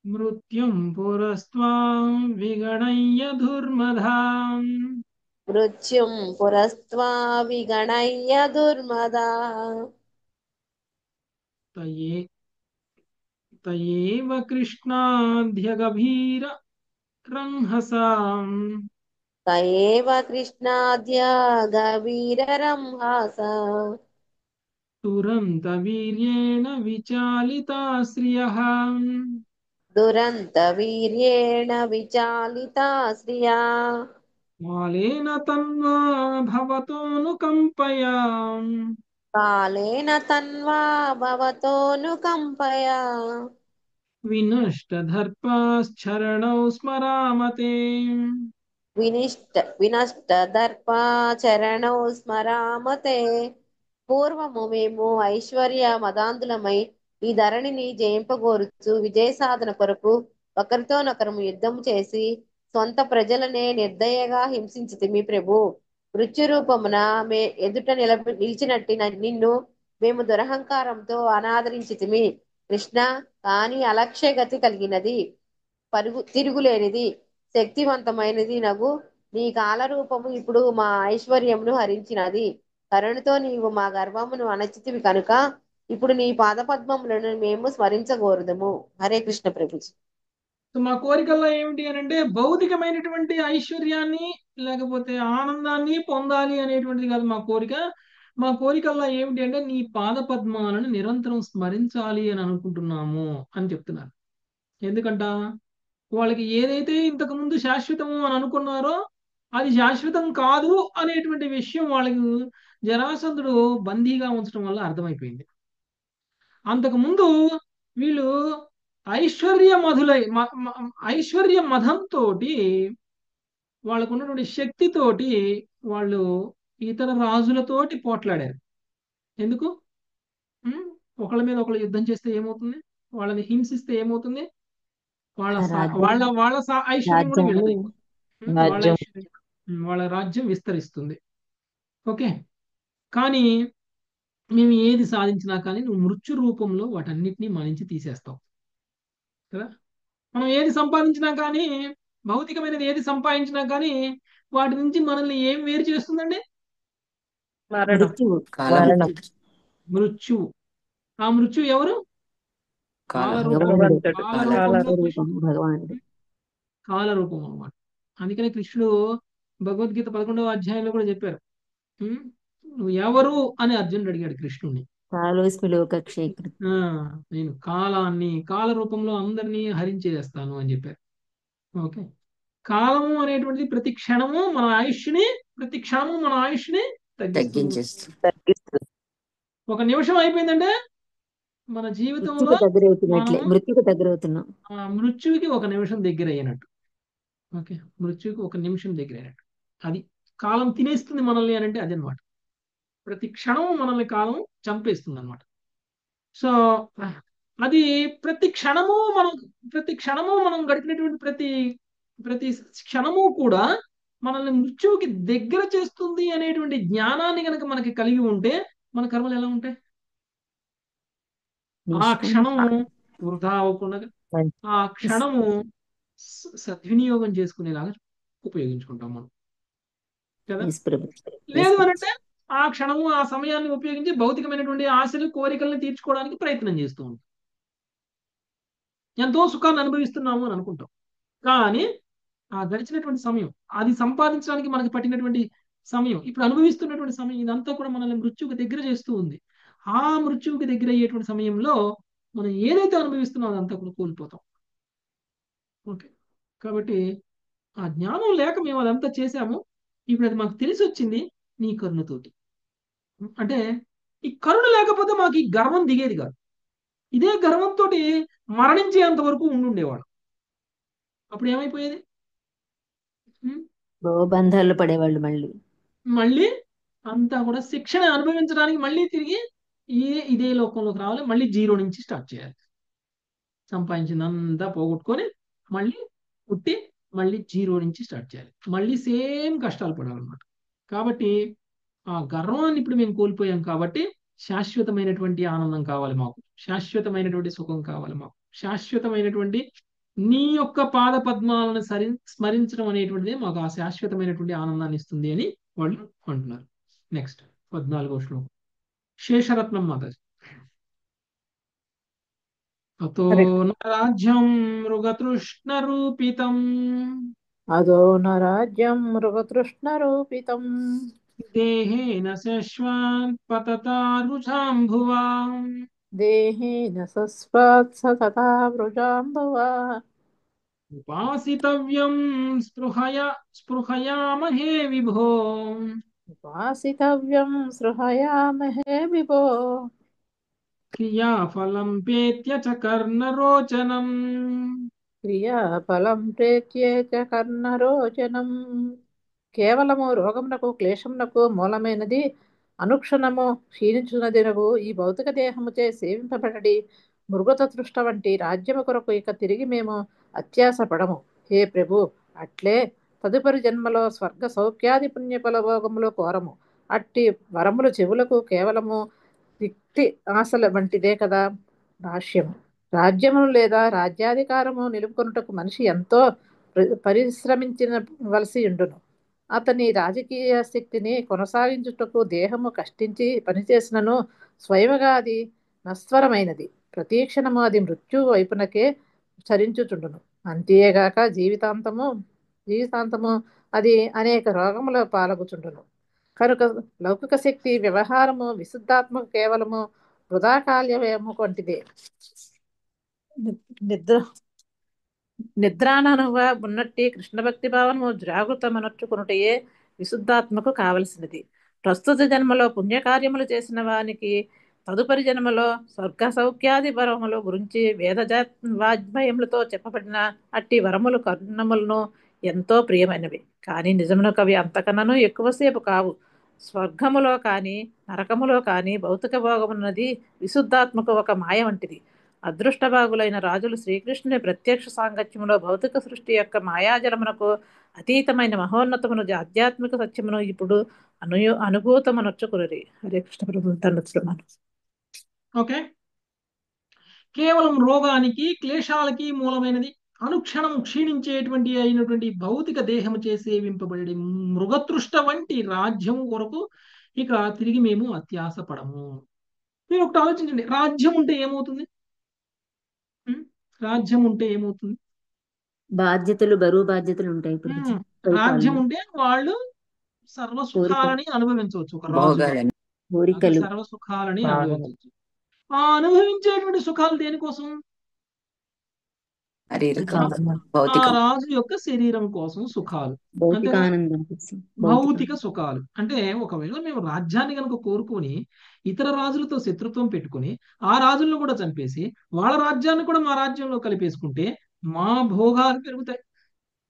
Speaker 1: మృత్యుం పురస్త్వాం విగణయ్య దుర్మధాం
Speaker 12: మృత్యుం పురస్త్వా విగణయ్య దుర్మదా
Speaker 1: తయే తయేవ కృష్ణాధ్య గభీర రంహసాం
Speaker 12: తయేవ కృష్ణాద్య గవీరరంహాస
Speaker 1: తురంత వీర్యేణ విచాలితా శ్రియః
Speaker 12: దురంత వీర్యేణ విచాలితా శ్రియా
Speaker 1: కాలేన తన్వా భవతోనుకంపయా
Speaker 12: కాలేన తన్వా భవతోనుకంపయా
Speaker 1: వినష్టదర్పాశ్చరణౌ స్మరామతే
Speaker 12: వినష్ట దర్పా చరణౌ స్మరామతే పూర్వము మేము ఐశ్వర్య మదాంధులమై ఈ ధరణిని జయింపగోరుచు విజయ సాధన కొరకు ఒకరితోనొకరము యుద్ధము చేసి సొంత ప్రజలనే నిర్దయగా హింసించితిమి ప్రభు మృత్యు రూపమున ఎదుట నిలిచినట్టి నిన్ను మేము దురహంకారంతో అనాదరించితిమి కృష్ణ కాని అలక్ష్య గతి కలిగినది తిరుగులేనిది శక్తివంతమైనది నగు నీ కాలరూపము ఇప్పుడు మా ఐశ్వర్యమును హరించినది కరుణతో నీవు మా గర్వమును అణచితివి కనుక ఇప్పుడు నీ పాదపద్మములను మేము స్మరించగోరుదము. హరే కృష్ణ ప్రభుజీ.
Speaker 1: సో మా కోరికల్లో ఏమిటి అని అంటే భౌతికమైనటువంటి ఐశ్వర్యాన్ని లేకపోతే ఆనందాన్ని పొందాలి అనేటువంటిది కాదు మా కోరిక. మా కోరికల్లో ఏమిటి అంటే నీ పాద పద్మాలను నిరంతరం స్మరించాలి అని అనుకుంటున్నాము అని చెప్తున్నారు. ఎందుకంట వాళ్ళకి ఏదైతే ఇంతకు ముందు శాశ్వతము అని అనుకున్నారో అది శాశ్వతం కాదు అనేటువంటి విషయం వాళ్ళకి జరాసంధుడు బందీగా ఉంచడం వల్ల అర్థమైపోయింది. అంతకు ముందు వీళ్ళు ఐశ్వర్య మదంతో వాళ్ళకు ఉన్నటువంటి శక్తితోటి వాళ్ళు ఇతర రాజులతోటి పోట్లాడారు. ఎందుకు? ఒకళ్ళ మీద ఒకళ్ళు యుద్ధం చేస్తే ఏమవుతుంది? వాళ్ళని హింసిస్తే ఏమవుతుంది? వాళ్ళ ఐశ్వర్యం కూడా వీళ్ళది. వాళ్ళ రాజ్యం విస్తరిస్తుంది. ఓకే, కానీ మేము ఏది సాధించినా కానీ నువ్వు మృత్యు రూపంలో వాటన్నిటినీ మన నుంచి తీసేస్తావు కదా. మనం ఏది సంపాదించినా కానీ, భౌతికమైనది ఏది సంపాదించినా కానీ వాటి నుంచి మనల్ని ఏం వేరు చేస్తుందండి? మృత్యువు. ఆ మృత్యువు ఎవరు? కాలరూపం అన్నమాట. అందుకనే కృష్ణుడు భగవద్గీత 11వ అధ్యాయంలో కూడా చెప్పారు. నువ్వు ఎవరు అని అర్జునుడు అడిగాడు కృష్ణుడిని. నేను కాల రూపంలో అందరినీ హరించేస్తాను అని చెప్పారు. ఓకే, కాలము అనేటువంటిది ప్రతి క్షణము మన ఆయుష్ని తగ్గిస్తుంది. ఒక నిమిషం అయిపోయిందంటే మన జీవితంలో మృత్యువుకి ఒక నిమిషం దగ్గర అయినట్టు. ఓకే, మృత్యువుకి ఒక నిమిషం దగ్గర అయినట్టు. అది కాలం తినేస్తుంది మనల్ని అని అంటే అది అనమాట. ప్రతి క్షణము మనల్ని కాలం చంపేస్తుంది అనమాట. సో అది ప్రతి క్షణము మనం గడిపినటువంటి ప్రతి క్షణము కూడా మనల్ని మృత్యువుకి దగ్గర చేస్తుంది అనేటువంటి జ్ఞానాన్ని కనుక మనకి కలిగి ఉంటే మన కర్మలు ఎలా ఉంటాయి? ఆ క్షణము వృధా అవ్వకుండా ఆ క్షణము సద్వినియోగం చేసుకునేలాగా ఉపయోగించుకుంటాం మనం కదా. లేదు అనంటే ఆ క్షణము ఆ సమయాన్ని ఉపయోగించి భౌతికమైనటువంటి ఆశలు కోరికలను తీర్చుకోవడానికి ప్రయత్నం చేస్తూ ఉంటాం. ఎంతో సుఖాన్ని అనుభవిస్తున్నాము అని అనుకుంటాం, కానీ ఆ గడిచినటువంటి సమయం, అది సంపాదించడానికి మనకి పట్టినటువంటి సమయం, ఇప్పుడు అనుభవిస్తున్నటువంటి సమయం, ఇదంతా కూడా మనల్ని మృత్యువుకి దగ్గర చేస్తూ ఉంది. ఆ మృత్యువుకి దగ్గర అయ్యేటువంటి సమయంలో మనం ఏదైతే అనుభవిస్తున్నామో అదంతా కూడా కోల్పోతాం. ఓకే, కాబట్టి ఆ జ్ఞానం లేక మేము అదంతా చేశాము. ఇప్పుడు అది మాకు తెలిసి వచ్చింది నీ కరుణతోటి. అంటే ఈ కరుణ లేకపోతే మాకు ఈ గర్వం దిగేది కాదు. ఇదే గర్వంతో మరణించేంత వరకు ఉండుండేవాడు. అప్పుడు ఏమైపోయేది?
Speaker 4: బంధాలు పడేవాళ్ళు.
Speaker 1: మళ్ళీ అంతా కూడా శిక్షణ అనుభవించడానికి మళ్ళీ తిరిగి ఇదే లోకంలోకి రావాలి. మళ్ళీ జీరో నుంచి స్టార్ట్ చేయాలి. సంపాదించిందంతా పోగొట్టుకొని మళ్ళీ పుట్టి మళ్ళీ జీరో నుంచి స్టార్ట్ చేయాలి, మళ్ళీ సేమ్ కష్టాలు పడాలన్నమాట. కాబట్టి ఆ గర్వాన్ని ఇప్పుడు మేము కోల్పోయాం కాబట్టి శాశ్వతమైనటువంటి ఆనందం కావాలి మాకు, శాశ్వతమైనటువంటి సుఖం కావాలి మాకు, శాశ్వతమైనటువంటి నీ యొక్క పాద పద్మాలను స్మరించడం అనేటువంటిది మాకు ఆ శాశ్వతమైనటువంటి ఆనందాన్ని ఇస్తుంది అని వాళ్ళు అంటున్నారు. నెక్స్ట్ 14వ శ్లోకం శేషరత్నం మాతాజీ. అతో న రాజ్యం మృగతృష్ణరూపితం
Speaker 13: అదో న రాజ్యం మృగతృష్ణరూపితం
Speaker 1: దేహేన శశ్వాత్ పతతారుజాంభువా
Speaker 13: దేహేన సస్వాత్ సతతా వృజాంబవా
Speaker 1: ఉపాసితవ్యం స్పృహయామహే విభో
Speaker 13: ఉపాసితవ్యం సృహయామహే విభో
Speaker 1: క్రియాఫలం పేత్య చ కర్ణరోచనం.
Speaker 13: క్రియాఫలం ప్రేత్యే చ కర్ణరోచనం. కేవలము రోగమునకు క్లేశమునకు మూలమైనది అనుక్షణము క్షీణించున్నదినగు ఈ భౌతిక దేహముచే సేవింపబడి మృగతృష్ట వంటి రాజ్యము కొరకు ఇక తిరిగి మేము అత్యాసపడము. హే ప్రభు, అట్లే తదుపరి జన్మలో స్వర్గ సౌఖ్యాది పుణ్య ఫలభోగములు కోరము. అట్టి వరములు చెవులకు కేవలము రిక్తి ఆశల వంటిదే కదా. భాష్యము. రాజ్యమును లేదా రాజ్యాధికారము నిలుపుకొనుటకు మనిషి ఎంతో పరిశ్రమించవలసి ఉండును. అతని రాజకీయ శక్తిని కొనసాగించుటకు దేహము కష్టించి పనిచేసినను స్వయముగా అది నశ్వరమైనది. ప్రతీక్షణము అది మృత్యు వైపునకే చరించుచుండును. అంతేగాక జీవితాంతము అది అనేక రోగముల పాలగుచుండును. కనుక లౌకిక శక్తి వ్యవహారము విశుద్ధాత్మకు కేవలము వృధాకాల్యము వంటిదే. నిద్రాననుగా ఉన్నట్టి కృష్ణ భక్తి భావనము జాగృతమనర్చుకునుటయే విశుద్ధాత్మకు కావలసినది. ప్రస్తుత జన్మలో పుణ్యకార్యములు చేసిన వానికి తదుపరి జన్మలో స్వర్గ సౌఖ్యాది వరముల గురించి వాజ్మయములతో చెప్పబడిన అట్టి వరములు కర్ణములను ఎంతో ప్రియమైనవి. కానీ నిజమునకు అవి అంతకన్నను ఎక్కువసేపు కావు. స్వర్గములో కానీ నరకములో కానీ భౌతిక భోగమున్నది విశుద్ధాత్మకు ఒక మాయ వంటిది. అదృష్టభాగులైన రాజులు శ్రీకృష్ణుని ప్రత్యక్ష సాంగత్యములో భౌతిక సృష్టి యొక్క మాయాజలమునకు అతీతమైన మహోన్నతమును ఆధ్యాత్మిక సత్యమును ఇప్పుడు అనుభూతమనొచ్చుకుని. హరే కృష్ణ ప్రభు దండోపాధ్యాయ.
Speaker 1: ఓకే, కేవలం రోగానికి క్లేశాలకి మూలమైనది అనుక్షణం క్షీణించేటువంటి అయినటువంటి భౌతిక దేహము చేసే సేవింపబడే మృగతృష్ట వంటి రాజ్యం కొరకు ఇక తిరిగి మేము అత్యాస పడము. మీరు ఒకటి ఆలోచించండి, రాజ్యం ఉంటే ఏమవుతుంది? రాజ్యం ఉంటే ఏమవుతుంది?
Speaker 4: బాధ్యతలు, బరువు బాధ్యతలు ఉంటాయి.
Speaker 1: రాజ్యం ఉంటే వాళ్ళు సర్వ సుఖాలని అనుభవించవచ్చు. ఒక రాజు సర్వ సుఖాలని అనుభవించవచ్చు. ఆ అనుభవించేటువంటి సుఖాలు దేనికోసం? ఆ రాజు యొక్క శరీరం కోసం సుఖాలు, భౌతిక సుఖాలు. అంటే ఒకవేళ మేము రాజ్యాన్ని కనుక కోరుకొని ఇతర రాజులతో శత్రుత్వం పెట్టుకుని ఆ రాజులను కూడా చంపేసి వాళ్ళ రాజ్యాన్ని కూడా మా రాజ్యంలో కలిపేసుకుంటే మా భోగాలు పెరుగుతాయి,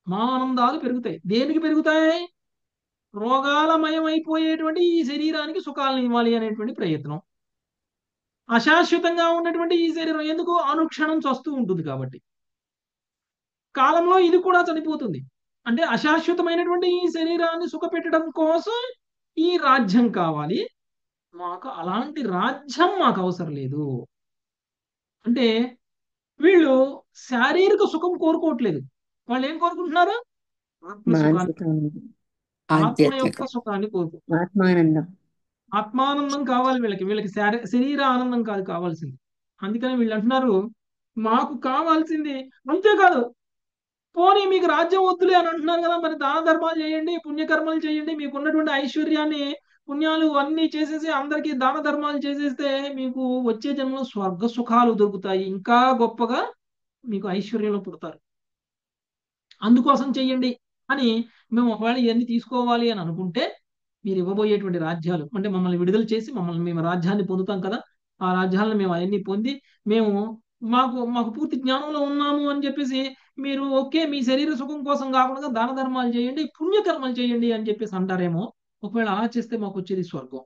Speaker 1: మా ఆనందాలు పెరుగుతాయి. దేనికి పెరుగుతాయి? రోగాలమయం అయిపోయేటువంటి ఈ శరీరానికి సుఖాలను ఇవ్వాలి అనేటువంటి ప్రయత్నం. అశాశ్వతంగా ఉన్నటువంటి ఈ శరీరం ఎందుకు? అనుక్షణం చస్తూ ఉంటుంది కాబట్టి. కాలంలో ఇది కూడా చనిపోతుంది. అంటే అశాశ్వతమైనటువంటి ఈ శరీరాన్ని సుఖపెట్టడం కోసం ఈ రాజ్యం కావాలి మాకు. అలాంటి రాజ్యం మాకు అవసరం లేదు. అంటే వీళ్ళు శారీరక సుఖం కోరుకోవట్లేదు. వాళ్ళు ఏం కోరుకుంటున్నారు? ఆత్మ యొక్క సుఖాన్ని కోరుకుంటున్నారు. ఆత్మానందం కావాలి వీళ్ళకి. వీళ్ళకి శరీర ఆనందం కాదు కావాల్సింది. అందుకని వీళ్ళు అంటున్నారు మాకు కావాల్సింది. అంతేకాదు, పోనీ మీకు రాజ్యం వద్దులే అని అంటున్నారు కదా, మరి దాన ధర్మాలు చేయండి, పుణ్యకర్మలు చేయండి, మీకు ఉన్నటువంటి ఐశ్వర్యాన్ని పుణ్యాలు అన్ని చేసేసి అందరికీ దాన ధర్మాలు చేసేస్తే మీకు వచ్చే జన్మలో స్వర్గ సుఖాలు దొరుకుతాయి, ఇంకా గొప్పగా మీకు ఐశ్వర్యంలో పుడతారు, అందుకోసం చెయ్యండి అని. మేము ఒకవేళ ఇవన్నీ తీసుకోవాలి అని అనుకుంటే మీరు ఇవ్వబోయేటువంటి రాజ్యాలు అంటే మమ్మల్ని విడుదల చేసి మేము రాజ్యాన్ని పొందుతాం కదా, ఆ రాజ్యాలను మేము అవన్నీ పొంది మేము మాకు పూర్తి జ్ఞానంలో ఉన్నాము అని చెప్పేసి మీరు ఓకే మీ శరీర సుఖం కోసం కాకుండా దాన ధర్మాలు చేయండి, పుణ్యకర్మలు చేయండి అని చెప్పేసి అంటారేమో. ఒకవేళ అలా చేస్తే మాకు వచ్చేది స్వర్గం.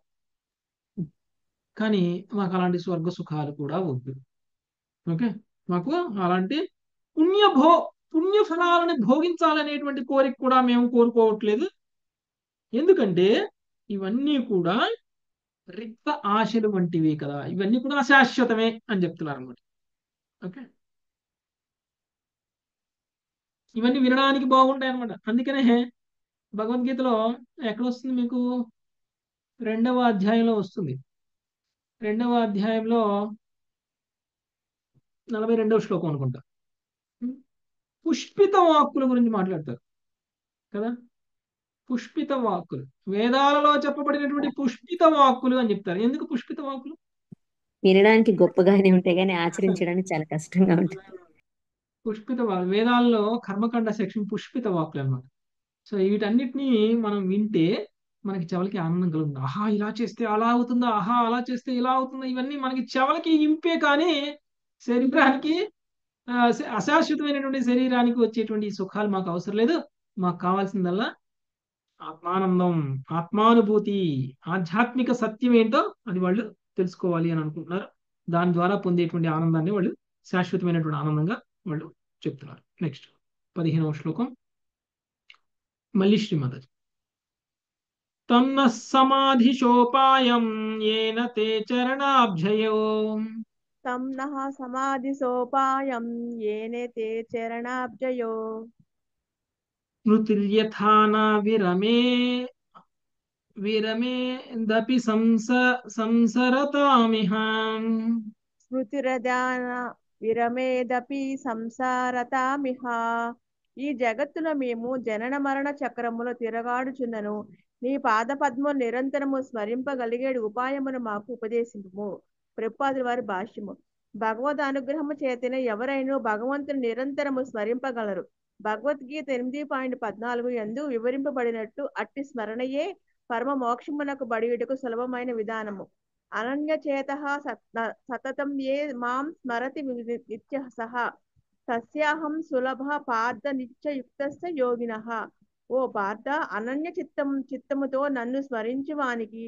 Speaker 1: కానీ మాకు అలాంటి స్వర్గ సుఖాలు కూడా వద్దు. ఓకే, మాకు అలాంటి పుణ్యఫలాలను భోగించాలనేటువంటి కోరిక కూడా మేము కోరుకోవట్లేదు. ఎందుకంటే ఇవన్నీ కూడా రిక్త ఆశలు వంటివి కదా, ఇవన్నీ కూడా అశాశ్వతమే అని చెప్తున్నారు అనమాట. ఓకే, ఇవన్నీ వినడానికి బాగుంటాయి అనమాట. అందుకనే భగవద్గీతలో ఎక్కడ వస్తుంది మీకు, 2వ అధ్యాయంలో వస్తుంది. 2వ అధ్యాయంలో 42వ శ్లోకం అనుకుంటా. పుష్పిత వాక్కుల గురించి మాట్లాడతారు కదా. పుష్పిత వాక్కులు, వేదాలలో చెప్పబడినటువంటి పుష్పిత వాక్కులు అని చెప్తారు. ఎందుకు పుష్పిత వాక్కులు?
Speaker 4: వినడానికి గొప్పగానే ఉంటాయి కానీ ఆచరించడానికి చాలా కష్టంగా ఉంటుంది.
Speaker 1: పుష్పిత వాక్కులు వేదాల్లో కర్మకాండ సెక్షన్ పుష్పిత వాక్కులు అన్నమాట. సో వీటన్నిటినీ మనం వింటే మనకి చెవులకి ఆనందం కలుగుతుంది. ఆహా ఇలా చేస్తే అలా అవుతుందా, ఆహా అలా చేస్తే ఇలా అవుతుందా, ఇవన్నీ మనకి చెవులకి ఇంపే కానీ శరీరానికి అశాశ్వతమైనటువంటి శరీరానికి వచ్చేటువంటి సుఖాలు మాకు అవసరం లేదు. మాకు కావాల్సిందల్లా ఆత్మానందం, ఆత్మానుభూతి, ఆధ్యాత్మిక సత్యం ఏంటో అది వాళ్ళు తెలుసుకోవాలి అని అనుకుంటున్నారు. దాని ద్వారా పొందేటువంటి ఆనందాన్ని వాళ్ళు శాశ్వతమైనటువంటి ఆనందంగా వాళ్ళు చెప్తున్నారు. నెక్స్ట్ 15వ శ్లోకం మళ్ళీ శ్రీమద్. తన్న సమాధిశోపాయం ఏన తే చరణాబ్జయో
Speaker 14: తం నః సమాధిసోపాయం ఏనే తే చరణాబ్జయో
Speaker 1: స్మృతిర్యథా న విరమేదపి సంసరతామిహ.
Speaker 14: స్మృతిరదాన విరమేదపి సంసారతామిహ. ఈ జగత్తులో మేము జనన మరణ చక్రములో తిరగాడుచున్నను. నీ పాదపద్మం నిరంతరము స్మరింపగలిగేడు ఉపాయమును మాకు ఉపదేశింపుము. ప్రభుపాదుల వారి భాష్యము. భగవద్ అనుగ్రహము చేతనే ఎవరైనా భగవంతుని నిరంతరము స్మరింపగలరు. భగవద్గీత 8.14 యందు వివరింపబడినట్టు అట్టి స్మరణయే పరమ మోక్షమునకు బడియుటకు సులభమైన విధానము. అనన్య చేత సతతం ఏ మాం స్మరతి నిత్య సహ తస్యాహం సులభ పార్థ నిత్యయుక్తస్య యోగినః. ఓ పార్థ, అనన్య చిత్తముతో నన్ను స్మరించువానికి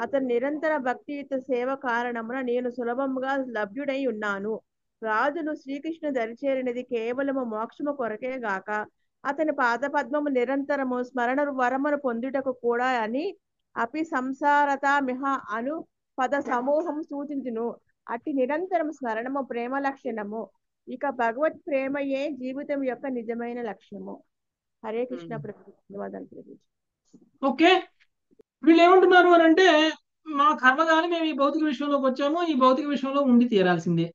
Speaker 14: అతని నిరంతర భక్తియుత సేవ కారణమున నేను సులభముగా లభ్యుడై ఉన్నాను. రాజును శ్రీకృష్ణు దరిచేరినది కేవలము మోక్షము కొరకే గాక అతని పాదపద్మము నిరంతరము స్మరణ వరమును పొందుటకు కూడా అని అపి సంసారతామిహ అను పద సమూహం సూచించును. అట్టి నిరంతరం స్మరణము ప్రేమ లక్షణము. ఇక భగవత్ ప్రేమయే జీవితం యొక్క నిజమైన లక్ష్యము. హరే కృష్ణ ప్రభు. ధన్యవాదాలు ప్రభు.
Speaker 1: ఓకే, వీళ్ళు ఏమంటున్నారు అని అంటే, మా కర్మగాని మేము ఈ భౌతిక విషయంలోకి వచ్చాము, ఈ భౌతిక విషయంలో ఉండి తీరాల్సిందే.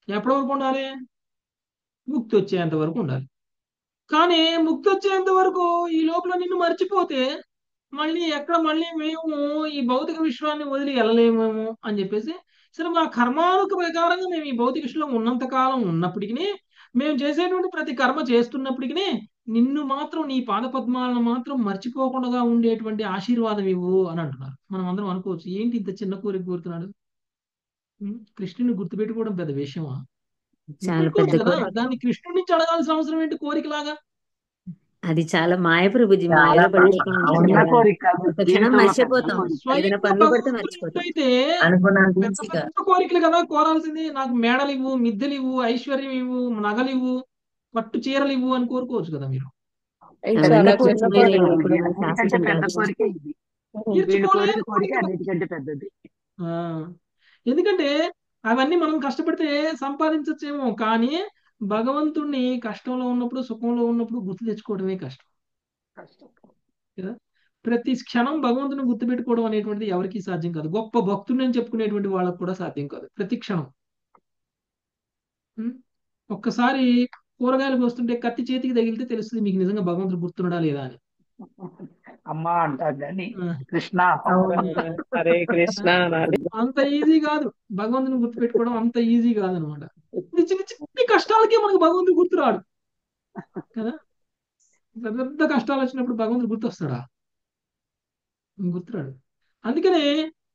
Speaker 1: ఎప్పటి వరకు ఉండాలి? ముక్తి వచ్చేంత వరకు ఉండాలి. కానీ ముక్తి వచ్చేంత వరకు ఈ లోపల నిన్ను మర్చిపోతే మళ్ళీ మేము ఈ భౌతిక విశ్వాన్ని వదిలి వెళ్ళలేమేమో అని చెప్పేసి, సరే మా కర్మాలకు ప్రకారంగా మేము ఈ భౌతిక విశ్వంలో ఉన్నంత కాలం ఉన్నప్పటికీ, మేము చేసేటువంటి ప్రతి కర్మ చేస్తున్నప్పటికీ నిన్ను మాత్రం, నీ పాదపద్మాలను మాత్రం మర్చిపోకుండా ఉండేటువంటి ఆశీర్వాదం ఇవ్వు అని అంటున్నారు. మనం అందరం అనుకోవచ్చు, ఏంటి ఇంత చిన్న కోరిక కోరుతున్నాడు? కృష్ణుని గుర్తుపెట్టుకోవడం పెద్ద విషయమా?
Speaker 4: చాలా
Speaker 1: పెట్టుకోవచ్చు
Speaker 4: పెద్ద
Speaker 1: కదా,
Speaker 4: కోరిక.
Speaker 1: దాన్ని కృష్ణుడి నుంచి అడగాల్సిన అవసరం ఏంటి కోరికలాగా?
Speaker 4: అది చాలా మాయ ప్రభుజీ.
Speaker 15: చాలా
Speaker 4: మాయలో
Speaker 15: ఉన్న
Speaker 4: పడిపోకుండా
Speaker 15: కోరిక కాదు,
Speaker 4: ఒక క్షణం
Speaker 15: జీవితంలో
Speaker 4: మర్చిపోతాం.
Speaker 15: పెద్ద కోరిక.
Speaker 4: ఏదైనా
Speaker 1: స్వయంగా
Speaker 4: పనులు పడితే
Speaker 1: భగవంతుడు
Speaker 4: మర్చిపోతాం.
Speaker 1: అయితే
Speaker 7: అనుకున్నంత
Speaker 1: పెద్ద
Speaker 7: ఈజీగా
Speaker 1: పెద్ద కోరికలు కదా కోరాల్సింది. నాకు మేడలు ఇవ్వు, మిద్దెలు ఇవ్వు, ఐశ్వర్యం ఇవ్వు, నగలు ఇవ్వు, పట్టు చీరలు ఇవ్వు అని కోరుకోవచ్చు కదా మీరు.
Speaker 8: ఇది
Speaker 4: అవన్నీ
Speaker 8: చాలా చిన్న
Speaker 4: కోరుకునేది
Speaker 8: కోరిక.
Speaker 4: ఇప్పుడు
Speaker 15: అన్నిటికంటే
Speaker 4: శాస్త్రం
Speaker 15: పెద్ద
Speaker 4: కాదు.
Speaker 15: కోరిక ఇది. వీడు
Speaker 1: తీర్చుకోలేని
Speaker 15: కోరిక కోరిక
Speaker 1: కోరికలు.
Speaker 15: అన్నిటికంటే పెద్దది.
Speaker 1: ఆ, ఎందుకంటే అవన్నీ మనం కష్టపడితే సంపాదించచ్చేమో, కానీ భగవంతుణ్ణి కష్టంలో ఉన్నప్పుడు, సుఖంలో ఉన్నప్పుడు గుర్తు తెచ్చుకోవడమే కష్టం కదా. ప్రతి క్షణం భగవంతుని గుర్తుపెట్టుకోవడం అనేటువంటిది ఎవరికీ సాధ్యం కాదు. గొప్ప భక్తుడిని అని చెప్పుకునేటువంటి వాళ్ళకు కూడా సాధ్యం కాదు. ప్రతి క్షణం ఒక్కసారి కూరగాయలు వస్తుంటే కత్తి చేతికి తగిలితే తెలుస్తుంది మీకు నిజంగా భగవంతుడు గుర్తున్నాడా లేదా అని.
Speaker 15: అమ్మ అంటారు కానీ
Speaker 1: ఆ,
Speaker 15: కృష్ణ
Speaker 8: హరే కృష్ణ అనాలి.
Speaker 1: అంత ఈజీ కాదు భగవంతుని గుర్తుపెట్టుకోవడం, అంత ఈజీ కాదనమాట. చిన్న చిన్న కష్టాలకే మనకు భగవంతుడు గుర్తురాడు కదా. పెద్ద పెద్ద కష్టాలు వచ్చినప్పుడు భగవంతుడు గుర్తొస్తాడా? గుర్తురాడు. అందుకనే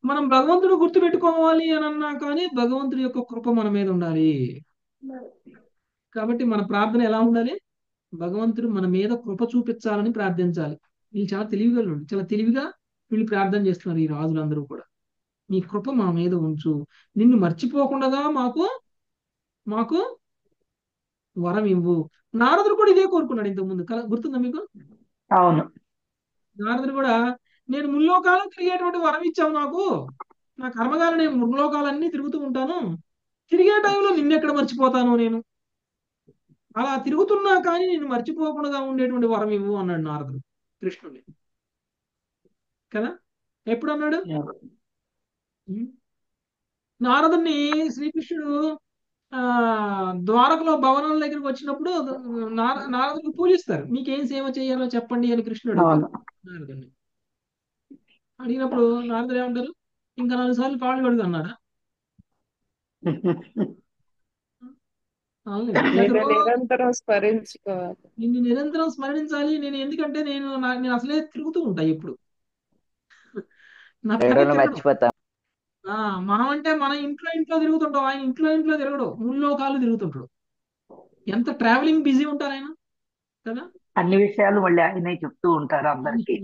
Speaker 1: మనం భగవంతుడు గుర్తు పెట్టుకోవాలి అని అన్నా కానీ భగవంతుడి యొక్క కృప మన మీద ఉండాలి. కాబట్టి మన ప్రార్థన ఎలా ఉండాలి? భగవంతుడు మన మీద కృప చూపించాలని ప్రార్థించాలి. వీళ్ళు చాలా తెలివిగలరు, చాలా తెలివిగా వీళ్ళు ప్రార్థన చేస్తున్నారు. ఈ రాజులందరూ కూడా నీ కృప మా మీద ఉంచు, నిన్ను మర్చిపోకుండా మాకు వరం ఇవ్వు. నారదుడు కూడా ఇదే కోరుకున్నాడు ఇంతకు ముందు గుర్తుందా మీకు?
Speaker 15: అవును.
Speaker 1: నారదుడు కూడా నేను ముల్లోకాలం తిరిగేటువంటి వరం ఇచ్చావు నాకు, నా కర్మగాలి నేను ముల్లోకాలన్నీ తిరుగుతూ ఉంటాను, తిరిగే టైంలో నిన్నెక్కడ మర్చిపోతాను నేను, అలా తిరుగుతున్నా కానీ నేను మర్చిపోకుండా ఉండేటువంటి వరం ఇవ్వు అన్నాడు నారదుడు కృష్ణుడిని కదా. ఎప్పుడు అన్నాడు? నారదుడిని శ్రీకృష్ణుడు ఆ ద్వారకలో భవనం దగ్గరికి వచ్చినప్పుడు నారదుడిని పూజిస్తారు. మీకేం సేవ చేయాలో చెప్పండి అని కృష్ణుడు అడుగుతారు నారదుడిని. అడిగినప్పుడు నారదుడు ఏమంటారు? ఇంకా 4 సార్లు కాళ్ళు కడుగు అన్నాడా?
Speaker 8: నిరంతరం స్మరించుకోవాలి.
Speaker 1: నిన్ను నిరంతరం స్మరించాలి నేను, ఎందుకంటే నేను అసలే తిరుగుతూ ఉంటా ఎప్పుడు, నా పని తిరగడం. మనం అంటే మన ఇంట్లో తిరుగుతుంటాం, ఆయన ఇంట్లో తిరగడు, ముల్లోకాలు తిరుగుతుంటాడు. ఎంత ట్రావెలింగ్ బిజీ ఉంటారు ఆయన కదా.
Speaker 15: అన్ని విషయాలు మళ్ళీ ఆయనే చెప్తూ ఉంటారు అందరికి.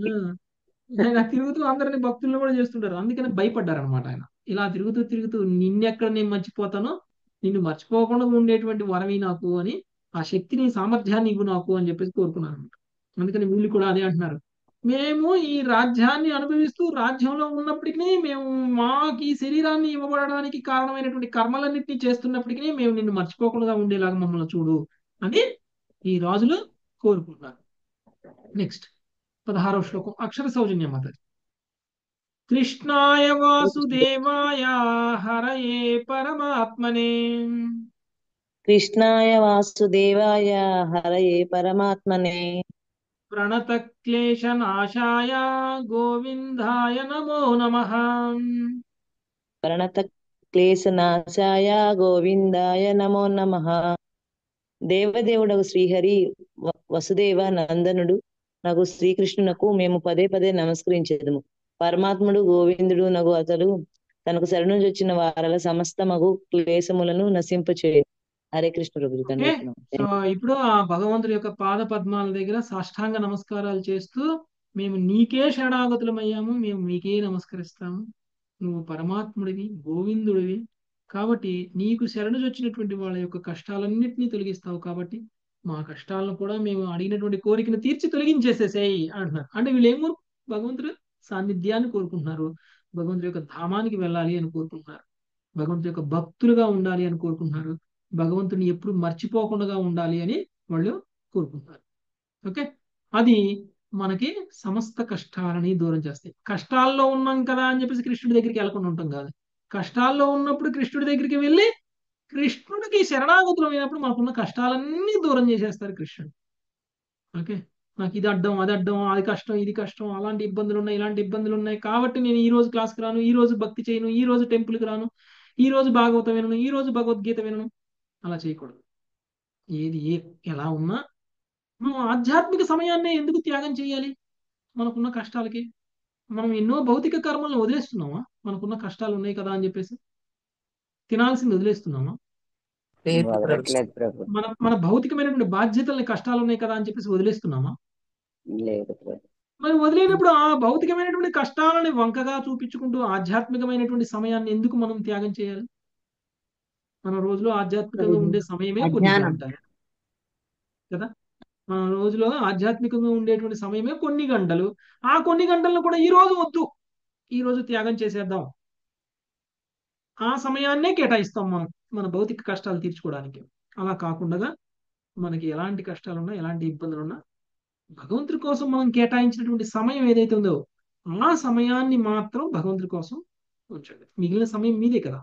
Speaker 1: ఆయన తిరుగుతూ అందరిని భక్తులను కూడా చేస్తుంటారు. అందుకనే భయపడ్డారు అనమాట ఆయన. ఇలా తిరుగుతూ నిన్నెక్కడ నేను మర్చిపోతానో, నిన్ను మర్చిపోకుండా ఉండేటువంటి వరవి నాకు అని, ఆ శక్తిని సామర్థ్యాన్ని ఇవ్వు నాకు అని చెప్పేసి కోరుకున్నారు అనమాట. అందుకని వీళ్ళు కూడా అదే అంటున్నారు, మేము ఈ రాజ్యాన్ని అనుభవిస్తూ రాజ్యంలో ఉన్నప్పటికీ మేము మాకు ఈ శరీరాన్ని ఇవ్వబడడానికి కారణమైనటువంటి కర్మలన్నింటినీ చేస్తున్నప్పటికీ మేము నిన్ను మర్చిపోకుండా ఉండేలాగా మమ్మల్ని చూడు అని ఈ రాజులు కోరుకుంటున్నారు. నెక్స్ట్ 16వ శ్లోకం అక్షర సౌజన్య మాతాజీ. కృష్ణాయ వాసుదేవాయ హరయే పరమాత్మనే
Speaker 16: కృష్ణాయ వాసుదేవాయ హరయే పరమాత్మనే
Speaker 1: ప్రణత క్లేశనాశాయ గోవిందాయ నమో నమః.
Speaker 16: ప్రణత క్లేశనాశాయ గోవిందాయ నమో నమః. దేవదేవుడగు శ్రీహరి వసుదేవ నందనుడు నగు శ్రీకృష్ణునకు మేము పదే పదే నమస్కరించేదము. పరమాత్ముడు గోవిందుడు నగు అతడు తనకు శరణుజొచ్చిన వారల సమస్త మగు క్లేశములను నశింపచేయ. హరే కృష్ణ ప్రభుజీ.
Speaker 1: సో ఇప్పుడు ఆ భగవంతుడి యొక్క పాద పద్మాల దగ్గర సాష్టాంగ నమస్కారాలు చేస్తూ మేము నీకే శరణాగతులమయ్యాము, మేము నీకే నమస్కరిస్తాము, నువ్వు పరమాత్ముడివి గోవిందుడివి కాబట్టి నీకు శరణుజొచ్చినటువంటి వాళ్ళ యొక్క కష్టాలన్నింటినీ తొలగిస్తావు, కాబట్టి మా కష్టాలను కూడా మేము అడిగినటువంటి కోరికను తీర్చి తొలగించేసేసేయి అంటున్నారు. అంటే వీళ్ళు ఏమో భగవంతుడు సాన్నిధ్యాన్ని కోరుకుంటున్నారు, భగవంతుడి యొక్క ధామానికి వెళ్ళాలి అని కోరుకుంటున్నారు, భగవంతుడి యొక్క భక్తులుగా ఉండాలి అని కోరుకుంటున్నారు, భగవంతుని ఎప్పుడు మర్చిపోకుండా ఉండాలి అని వాళ్ళు కోరుకుంటున్నారు. ఓకే, అది మనకి సమస్త కష్టాలని దూరం చేస్తాయి. కష్టాల్లో ఉన్నాం కదా అని చెప్పేసి కృష్ణుడి దగ్గరికి వెళ్ళకుండా ఉంటాం కాదు, కష్టాల్లో ఉన్నప్పుడు కృష్ణుడి దగ్గరికి వెళ్ళి కృష్ణుడికి శరణాగతులం అయినప్పుడు మనకున్న కష్టాలన్నీ దూరం చేసేస్తారు కృష్ణుడు. ఓకే, నాకు ఇది అడ్డం అది అడ్డం, అది కష్టం ఇది కష్టం, అలాంటి ఇబ్బందులు ఉన్నాయి ఇలాంటి ఇబ్బందులు ఉన్నాయి కాబట్టి నేను ఈ రోజు క్లాస్కి రాను, ఈ రోజు భక్తి చేయను, ఈ రోజు టెంపుల్కి రాను, ఈ రోజు భాగవతం వినను, ఈ రోజు భగవద్గీత వినను. అలా చేయకూడదు. ఏది ఎలా ఉన్నా మనం ఆధ్యాత్మిక సమయాన్ని ఎందుకు త్యాగం చేయాలి? మనకున్న కష్టాలకి మనం ఎన్నో భౌతిక కర్మలను వదిలేస్తున్నామా? మనకున్న కష్టాలు ఉన్నాయి కదా అని చెప్పేసి తినాల్సింది వదిలేస్తున్నామా? మన మన భౌతికమైనటువంటి బాధ్యతల్ని కష్టాలు ఉన్నాయి కదా అని చెప్పేసి వదిలేస్తున్నామా? మరి వదిలేనప్పుడు ఆ భౌతికమైనటువంటి కష్టాలని వంకగా చూపించుకుంటూ ఆధ్యాత్మికమైనటువంటి సమయాన్ని ఎందుకు మనం త్యాగం చేయాలి? మన రోజులో ఆధ్యాత్మికంగా ఉండే సమయమే కొన్ని గంటలు కదా. మన రోజులో ఆధ్యాత్మికంగా ఉండేటువంటి సమయమే కొన్ని గంటలు. ఆ కొన్ని గంటలను కూడా ఈ రోజు వద్దు, ఈ రోజు త్యాగం చేసేద్దాం, ఆ సమయాన్నే కేటాయిస్తాం మనం మన భౌతిక కష్టాలు తీర్చుకోవడానికి. అలా కాకుండా మనకి ఎలాంటి కష్టాలున్నా ఎలాంటి ఇబ్బందులున్నా భగవంతుడి కోసం మనం కేటాయించినటువంటి సమయం ఏదైతే ఉందో ఆ సమయాన్ని మాత్రం భగవంతుడి కోసం ఉంచండి. మిగిలిన సమయం మీదే కదా.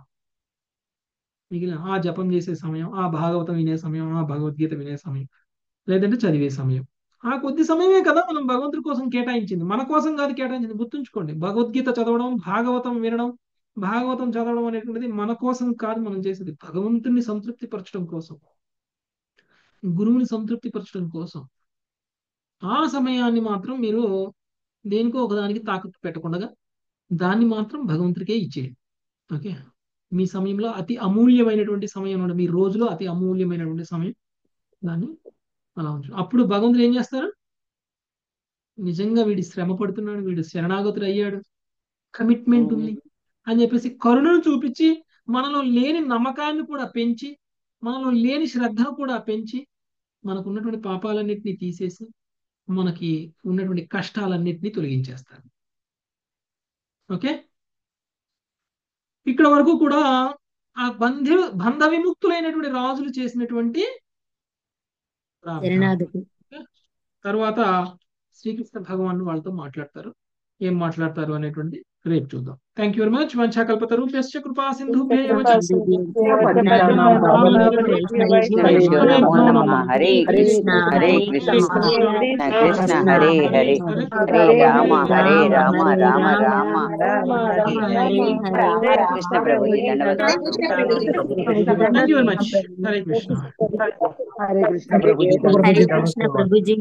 Speaker 1: మిగిలిన ఆ జపం చేసే సమయం, ఆ భాగవతం వినే సమయం, ఆ భగవద్గీత వినే సమయం, లేదంటే చదివే సమయం, ఆ కొద్ది సమయమే కదా మనం భగవంతుడి కోసం కేటాయించింది, మన కోసం కాదు కేటాయించింది. గుర్తుంచుకోండి, భగవద్గీత చదవడం, భాగవతం వినడం, భాగవతం చదవడం అనేటువంటిది మన కోసం కాదు మనం చేసేది, భగవంతుని సంతృప్తి పరచడం కోసం, గురువుని సంతృప్తి పరచడం కోసం. ఆ సమయాన్ని మాత్రం మీరు దేనికో ఒకదానికి తాకట్టు పెట్టకుండా దాన్ని మాత్రం భగవంతుడికే ఇచ్చేయండి. ఓకే, మీ సమయంలో అతి అమూల్యమైనటువంటి సమయం ఉన్నది, మీ రోజులో అతి అమూల్యమైనటువంటి సమయం, దాన్ని అలా ఉంచు. అప్పుడు భగవంతుడు ఏం చేస్తారు? నిజంగా వీడి శ్రమ పడుతున్నాడు, వీడు శరణాగతుడు అయ్యాడు, కమిట్మెంట్ ఉంది అని చెప్పేసి కరుణను చూపించి మనలో లేని నమ్మకాన్ని కూడా పెంచి మనలో లేని శ్రద్ధను కూడా పెంచి మనకు ఉన్నటువంటి పాపాలన్నింటినీ తీసేసి మనకి ఉన్నటువంటి కష్టాలన్నింటినీ తొలగించేస్తారు. ఓకే, ఇక్కడ వరకు కూడా ఆ బంధ విముక్తులైనటువంటి రాజులు చేసినటువంటి ప్రార్థన. తర్వాత శ్రీకృష్ణ భగవాన్ వాళ్ళతో మాట్లాడతారు. ఏం మాట్లాడతారు అనేటువంటి రేపు చూద్దాం. Thank you very much. వంశాకల్పతరుభ్యశ్చ కృపా సింధుభ్యైవ
Speaker 7: హరే కృష్ణ హరే కృష్ణ కృష్ణ హరే హరే హరే రామ రామ రామ కృష్ణ ప్రభుజీ ధన్యవాదాలు.
Speaker 1: Thank you very much. Hare Krishna.
Speaker 4: Hare Krishna Prabhuji.